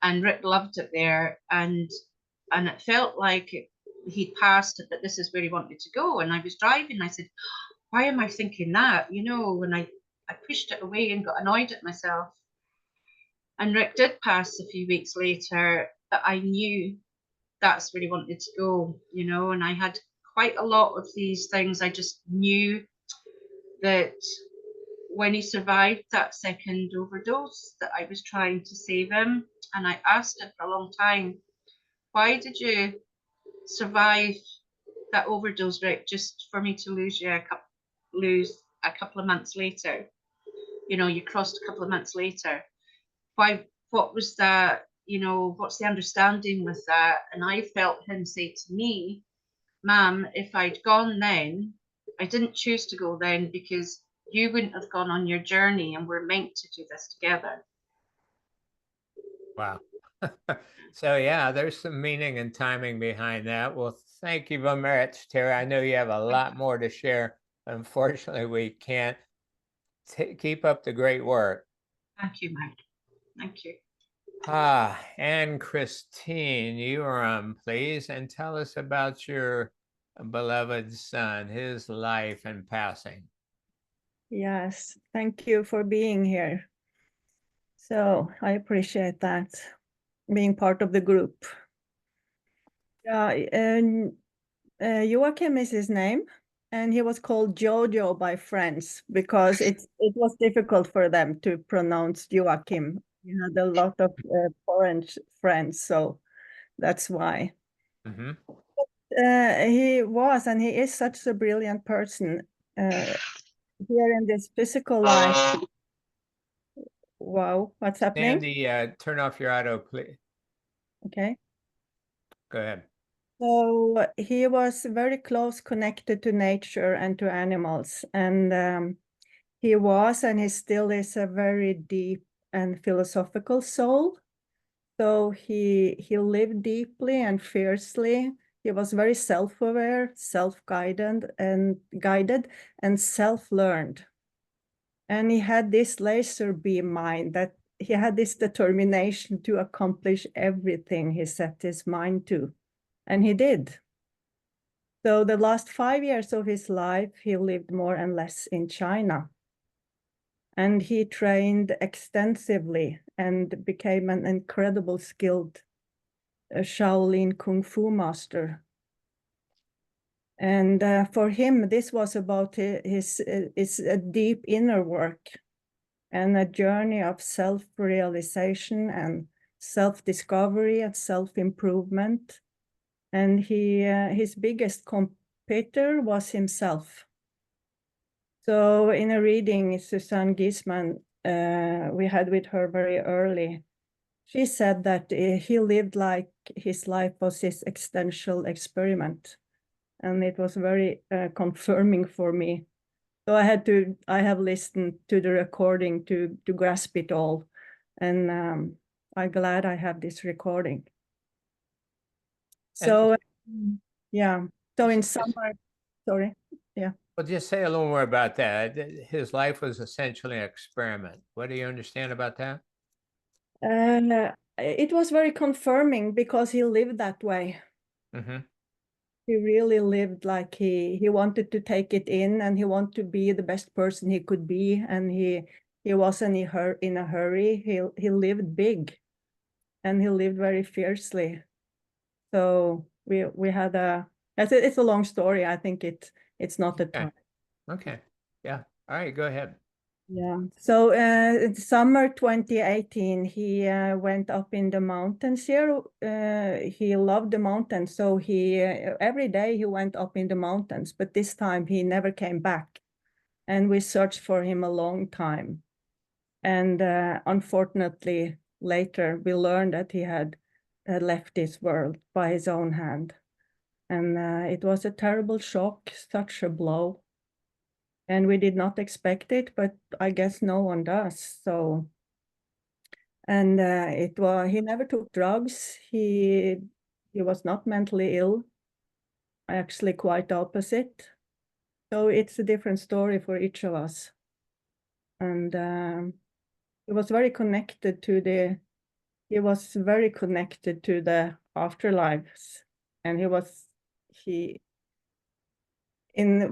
and Rick loved it there, and it felt like he'd passed it, but this is where he wanted to go. And I was driving, and I said, why am I thinking that, you know? And I pushed it away and got annoyed at myself. And Rick did pass a few weeks later, but I knew that's where he wanted to go, you know, and I had quite a lot of these things. I just knew that when he survived that second overdose, that I was trying to save him. And I asked him for a long time, why did you survive that overdose, Rick, just for me to lose a couple of months later? You know, you crossed a couple of months later. Why, what was that, you know, what's the understanding with that? And I felt him say to me, Ma'am, if I'd gone then, I didn't choose to go then because you wouldn't have gone on your journey, and we're meant to do this together. Wow. So yeah, there's some meaning and timing behind that. Well, thank you very much, Terry. I know you have a lot more to share. Unfortunately, we can't. Keep up the great work. Thank you, Mike. Thank you. Ann-Christin, you are on, please, and tell us about your beloved son, his life and passing. Yes, thank you for being here. So I appreciate that, being part of the group. And Joachim is his name, and he was called Jojo by friends because it was difficult for them to pronounce Joachim. He had a lot of foreign friends, so that's why. Mm-hmm. He was, and he is such a brilliant person here in this physical life. Wow, what's happening? Sandy, turn off your auto, please. Okay. Go ahead. So he was very close connected to nature and to animals. And he was, and he still is, a very deep and philosophical soul. So he lived deeply and fiercely. He was very self-aware, self-guided and self-learned. And he had this laser beam mind, that he had this determination to accomplish everything he set his mind to. And he did. So the last 5 years of his life, he lived more and less in China. And he trained extensively and became an incredible skilled Shaolin Kung Fu master. And for him, this was about his deep inner work and a journey of self-realization and self-discovery and self-improvement. And his biggest competitor was himself. So in a reading Susanne Giesman we had with her very early, she said that he lived like his life was his existential experiment. And it was very confirming for me. So I have listened to the recording to grasp it all. And I'm glad I have this recording. And- So yeah, so in Just- summer, sorry, yeah. Well, just say a little more about that. His life was essentially an experiment. What do you understand about that? It was very confirming because he lived that way. Mm-hmm. He really lived like he wanted to take it in, and he wanted to be the best person he could be, and he wasn't in a hurry. He lived big, and he lived very fiercely. So we had it's a long story. I think it's not the time. Okay. Yeah. All right. Go ahead. Yeah. So in summer 2018, he went up in the mountains here. He loved the mountains, so he every day he went up in the mountains. But this time he never came back, and we searched for him a long time. And unfortunately, later we learned that he had left this world by his own hand, and it was a terrible shock, such a blow. And we did not expect it, but I guess no one does. So, and he never took drugs. He was not mentally ill. Actually, quite the opposite. So it's a different story for each of us. And he was very connected to the afterlives. And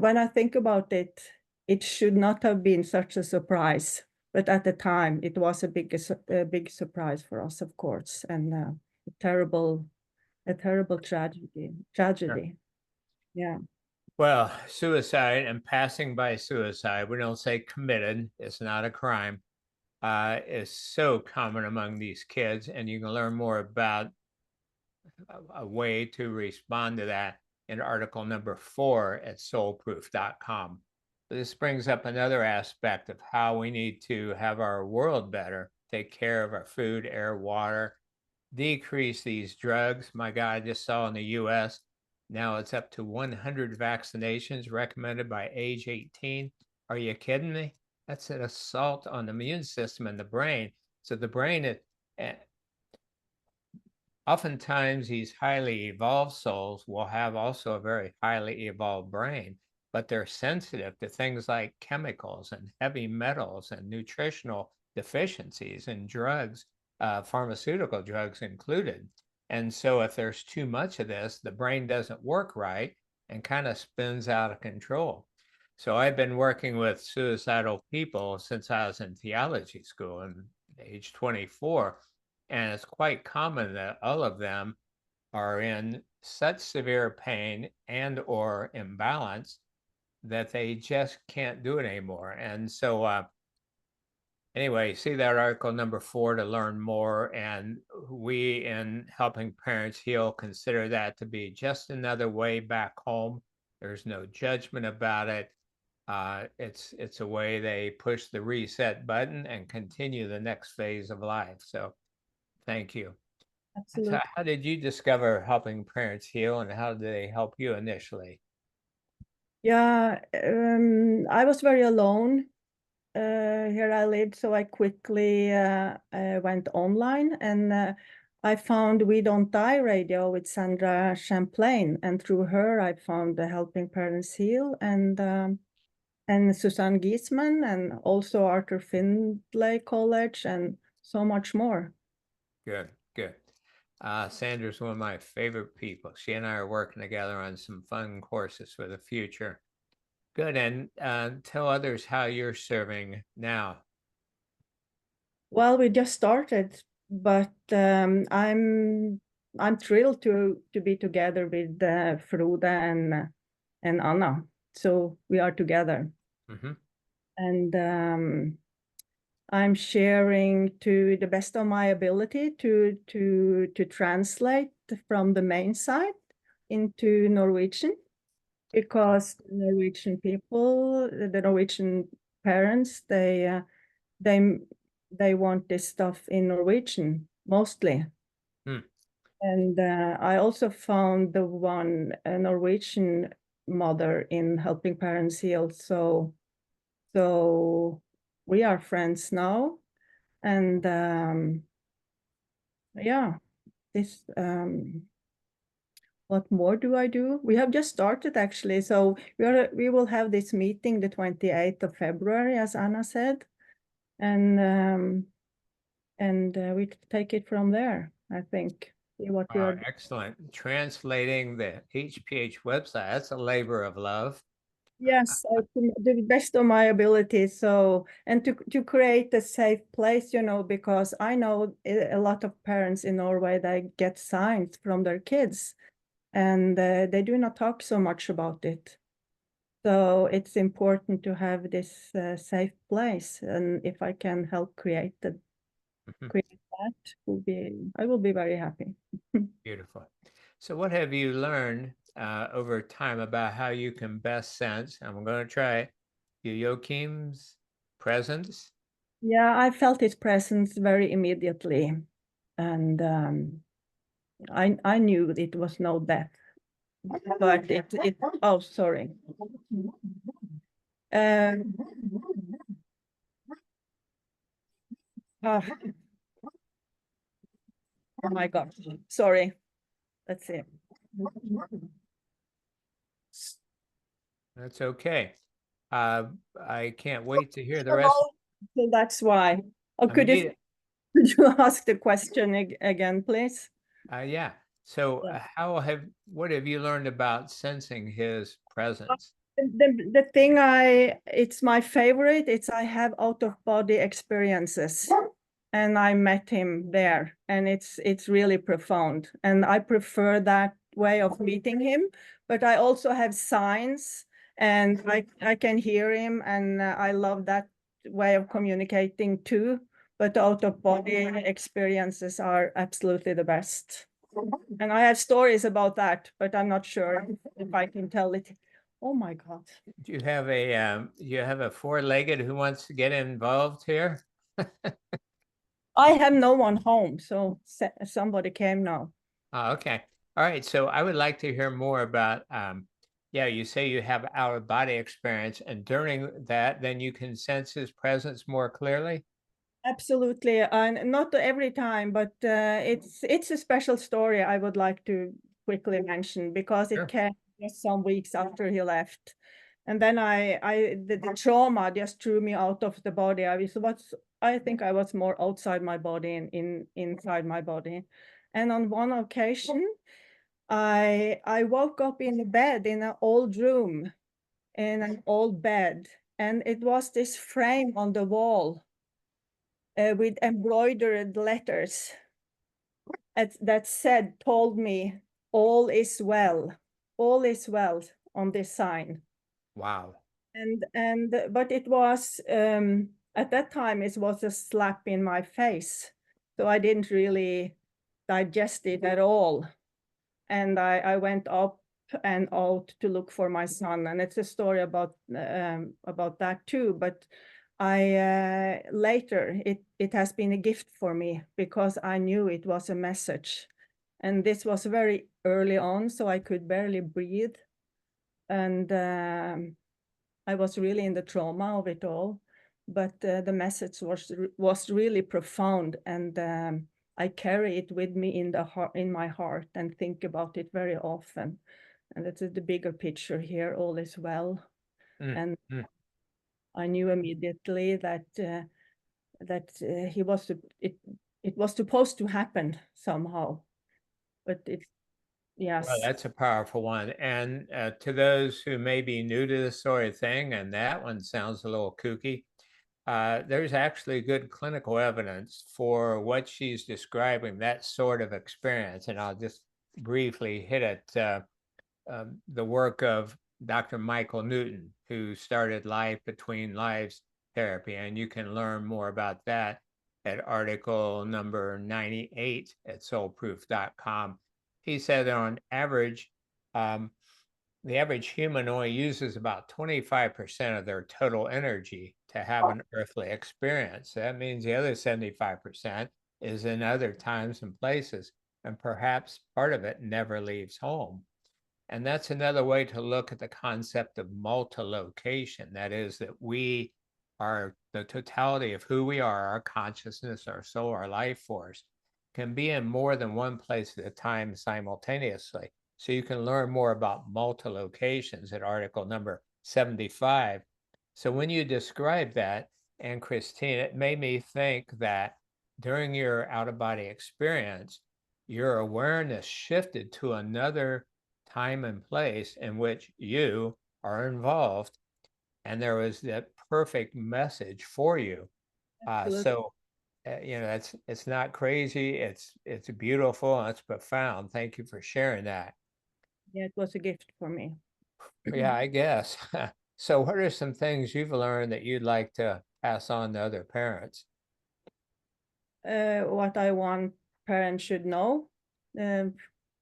when I think about it, it should not have been such a surprise. But at the time, it was a big surprise for us, of course, and a terrible tragedy. Sure. Yeah. Well, suicide and passing by suicide, we don't say committed, it's not a crime, is so common among these kids. And you can learn more about a way to respond to that in article number 4 at soulproof.com. This brings up another aspect of how we need to have our world better, take care of our food, air, water, decrease these drugs. My God, I just saw in the US, now it's up to 100 vaccinations recommended by age 18. Are you kidding me? That's an assault on the immune system and the brain. So the brain is, oftentimes these highly evolved souls will have also a very highly evolved brain, but they're sensitive to things like chemicals and heavy metals and nutritional deficiencies and drugs, pharmaceutical drugs included. And so if there's too much of this, the brain doesn't work right and kind of spins out of control. So I've been working with suicidal people since I was in theology school and age 24. And it's quite common that all of them are in such severe pain and or imbalance that they just can't do it anymore. And so anyway, see that article number 4 to learn more. And we in Helping Parents Heal consider that to be just another way back home. There's no judgment about it. It's a way they push the reset button and continue the next phase of life. So thank you. Absolutely. So how did you discover Helping Parents Heal, and how did they help you initially? Yeah, I was very alone. Here I lived, so I quickly went online, and I found We Don't Die Radio with Sandra Champlain, and through her I found the Helping Parents Heal and Susanne Giesman, and also Arthur Findlay College, and so much more. Good, good. Sandra's one of my favorite people. She and I are working together on some fun courses for the future. Good, and tell others how you're serving now. Well, we just started, but I'm thrilled to be together with Frode and Anna. So we are together, and I'm sharing to the best of my ability to translate from the main site into Norwegian, because the Norwegian people, the Norwegian parents, they want this stuff in Norwegian mostly. And I also found the one Norwegian mother in Helping Parents Heal. So we are friends now. And yeah, this what more do I do? We have just started actually. So we will have this meeting the 28th of February, as Anna said. And we take it from there, I think. See what we Wow, are. excellent. Translating the HPH website, that's a labor of love. Yes, to the best of my ability. So, and to create a safe place, you know, because I know a lot of parents in Norway, they get signs from their kids, and they do not talk so much about it. So it's important to have this safe place, and if I can help create that, I will be very happy. Beautiful. So what have you learned over time about how you can best sense, and I'm going to try Joachim's presence? Yeah, I felt his presence very immediately, and I knew it was no death, but it oh, sorry. Um, ah, oh my God, sorry. Let's see. That's okay. I can't wait to hear the rest. Hello. So that's why. Oh, I mean, could you ask the question again, please? yeah. So Yeah. what have you learned about sensing his presence? The thing it's my favorite, it's I have out of body experiences, and I met him there, and it's really profound, and I prefer that way of meeting him. But I also have signs, and I can hear him, and I love that way of communicating too. But out of body experiences are absolutely the best. And I have stories about that, but I'm not sure if I can tell it. Oh my God. Do you have a four-legged who wants to get involved here? I have no one home, so somebody came now. Oh, okay. All right. So I would like to hear more about, yeah, you say you have out of body experience, and during that, then you can sense his presence more clearly. Absolutely, and not every time, but it's a special story I would like to quickly mention, because Sure. it came just some weeks after he left, and then the trauma just threw me out of the body. I think I was more outside my body and inside my body, and on one occasion, I woke up in a bed in an old room, in an old bed, and it was this frame on the wall with embroidered letters that told me, all is well on this sign. Wow. But it was, at that time, it was a slap in my face. So I didn't really digest it at all. And I went up and out to look for my son. And it's a story about that too. But I later it has been a gift for me, because I knew it was a message, and this was very early on, so I could barely breathe, and I was really in the trauma of it all. But the message was really profound, and I carry it with me in my heart, and think about it very often. And it's the bigger picture here. All is well, and I knew immediately that it was supposed to happen somehow, but yes. Well, that's a powerful one. And to those who may be new to this sort of thing, and that one sounds a little kooky, there's actually good clinical evidence for what she's describing, that sort of experience. And I'll just briefly hit it. The work of Dr. Michael Newton, who started Life Between Lives therapy. And you can learn more about that at article number 98 at soulproof.com. He said that on average, the average human only uses about 25% of their total energy to have an earthly experience. That means the other 75% is in other times and places, and perhaps part of it never leaves home. And that's another way to look at the concept of multi-location. That is, that we the totality of who we are, our consciousness, our soul, our life force, can be in more than one place at a time simultaneously. So you can learn more about multi-locations at article number 75. So when you described that, Ann-Christin, it made me think that during your out-of-body experience, your awareness shifted to another time and place in which you are involved, and there was that perfect message for you. Absolutely. So you know, it's not crazy. It's beautiful and it's profound. Thank you for sharing that. Yeah, it was a gift for me. Yeah, I guess. So what are some things you've learned that you'd like to pass on to other parents? What I want parents should know. Yeah,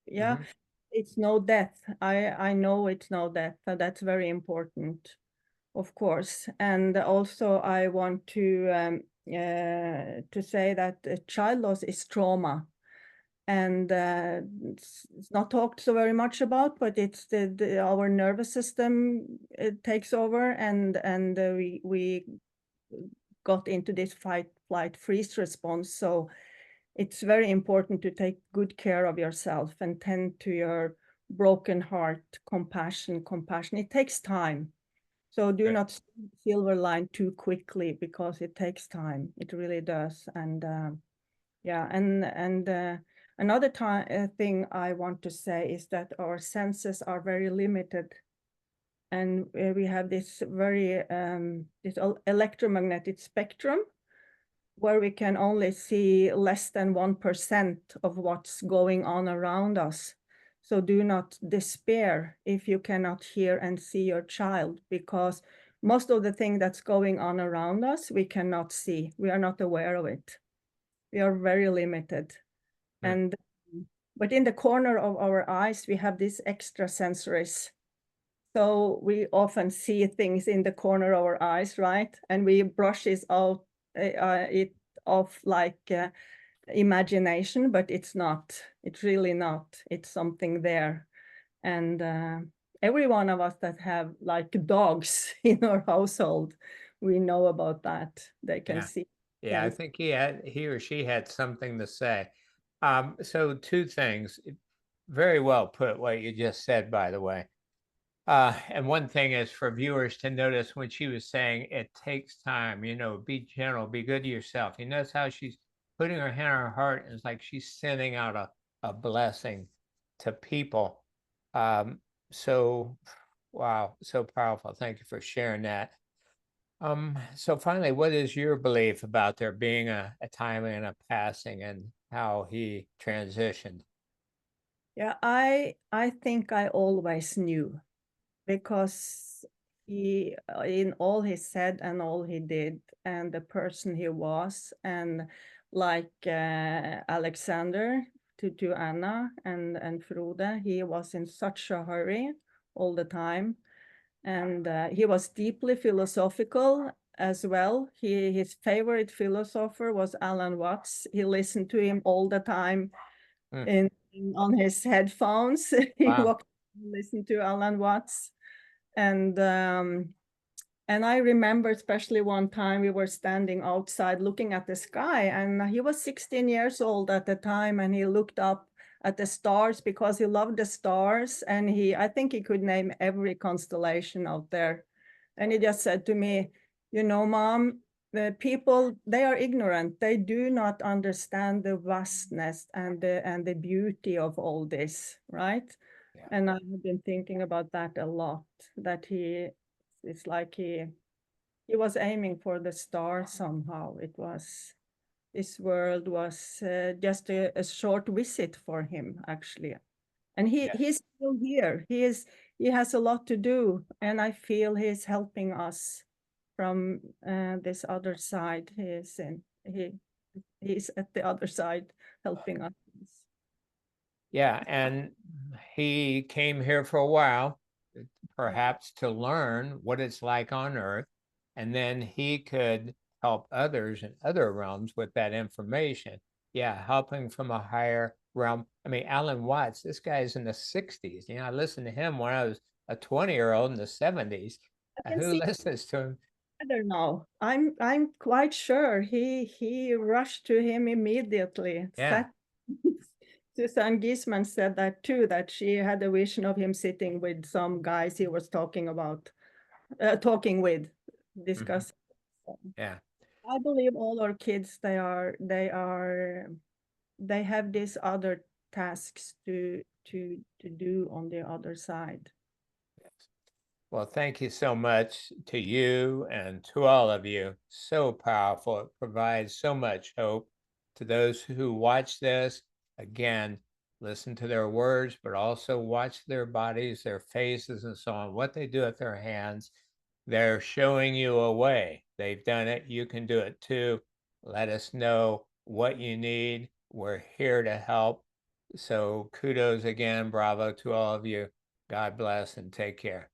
Mhm. it's no death. I know it's no death. So that's very important, of course. And also I want to say that child loss is trauma. And it's not talked so very much about, but it's our nervous system, it takes over, and we got into this fight, flight, freeze response. So it's very important to take good care of yourself and tend to your broken heart. Compassion. It takes time. So do Good. not silver line too quickly, because it takes time. It really does. And yeah, and another thing I want to say is that our senses are very limited, and we have this very this electromagnetic spectrum where we can only see less than 1% of what's going on around us. So do not despair if you cannot hear and see your child, because most of the thing that's going on around us we cannot see. We are not aware of it. We are very limited. And but in the corner of our eyes we have these extra sensories, so we often see things in the corner of our eyes, right? And we brush it off like imagination, but it's not. It's really not. It's something there. And every one of us that have like dogs in our household, we know about that. They can Yeah. see. Yeah, I sense. think he or she had something to say. So two things. Very well put what you just said, by the way. And one thing is for viewers to notice when she was saying it takes time, you know, be gentle, be good to yourself. You notice how she's putting her hand on her heart, and it's like she's sending out a blessing to people. So wow, so powerful. Thank you for sharing that. So finally, what is your belief about there being a time and a passing and how he transitioned? Yeah, I think I always knew, because he in all he said and all he did and the person he was, and like Alexander to Anna and Frode, he was in such a hurry all the time, and he was deeply philosophical as well. His favorite philosopher was Alan Watts. He listened to him all the time on his headphones. He Wow. walked, listened to Alan Watts. And I remember especially one time we were standing outside looking at the sky, and he was 16 years old at the time, and he looked up at the stars because he loved the stars, and I think he could name every constellation out there. And he just said to me, you know, Mom, the people, they are ignorant. They do not understand the vastness and the beauty of all this, right? Yeah. And I've been thinking about that a lot, that it's like he was aiming for the star somehow. This world was just a short visit for him, actually. And Yeah. he's still here. He has a lot to do, and I feel he's helping us from this other side. He's at the other side helping us. Yeah, and he came here for a while, perhaps to learn what it's like on Earth, and then he could help others in other realms with that information. Yeah, helping from a higher realm. I mean, Alan Watts, this guy's in the 60s. You know, I listened to him when I was a 20-year-old in the 70s. I can Who see listens to him I don't know. I'm quite sure he rushed to him immediately. Yeah. Susanne Giesman said that too, that she had a vision of him sitting with some guys he was talking with, discussing. Yeah. I believe all our kids, they have these other tasks to do on the other side. Well, thank you so much to you and to all of you. So powerful. It provides so much hope to those who watch this. Again, listen to their words, but also watch their bodies, their faces, and so on, what they do with their hands. They're showing you a way. They've done it. You can do it too. Let us know what you need. We're here to help. So kudos again. Bravo to all of you. God bless and take care.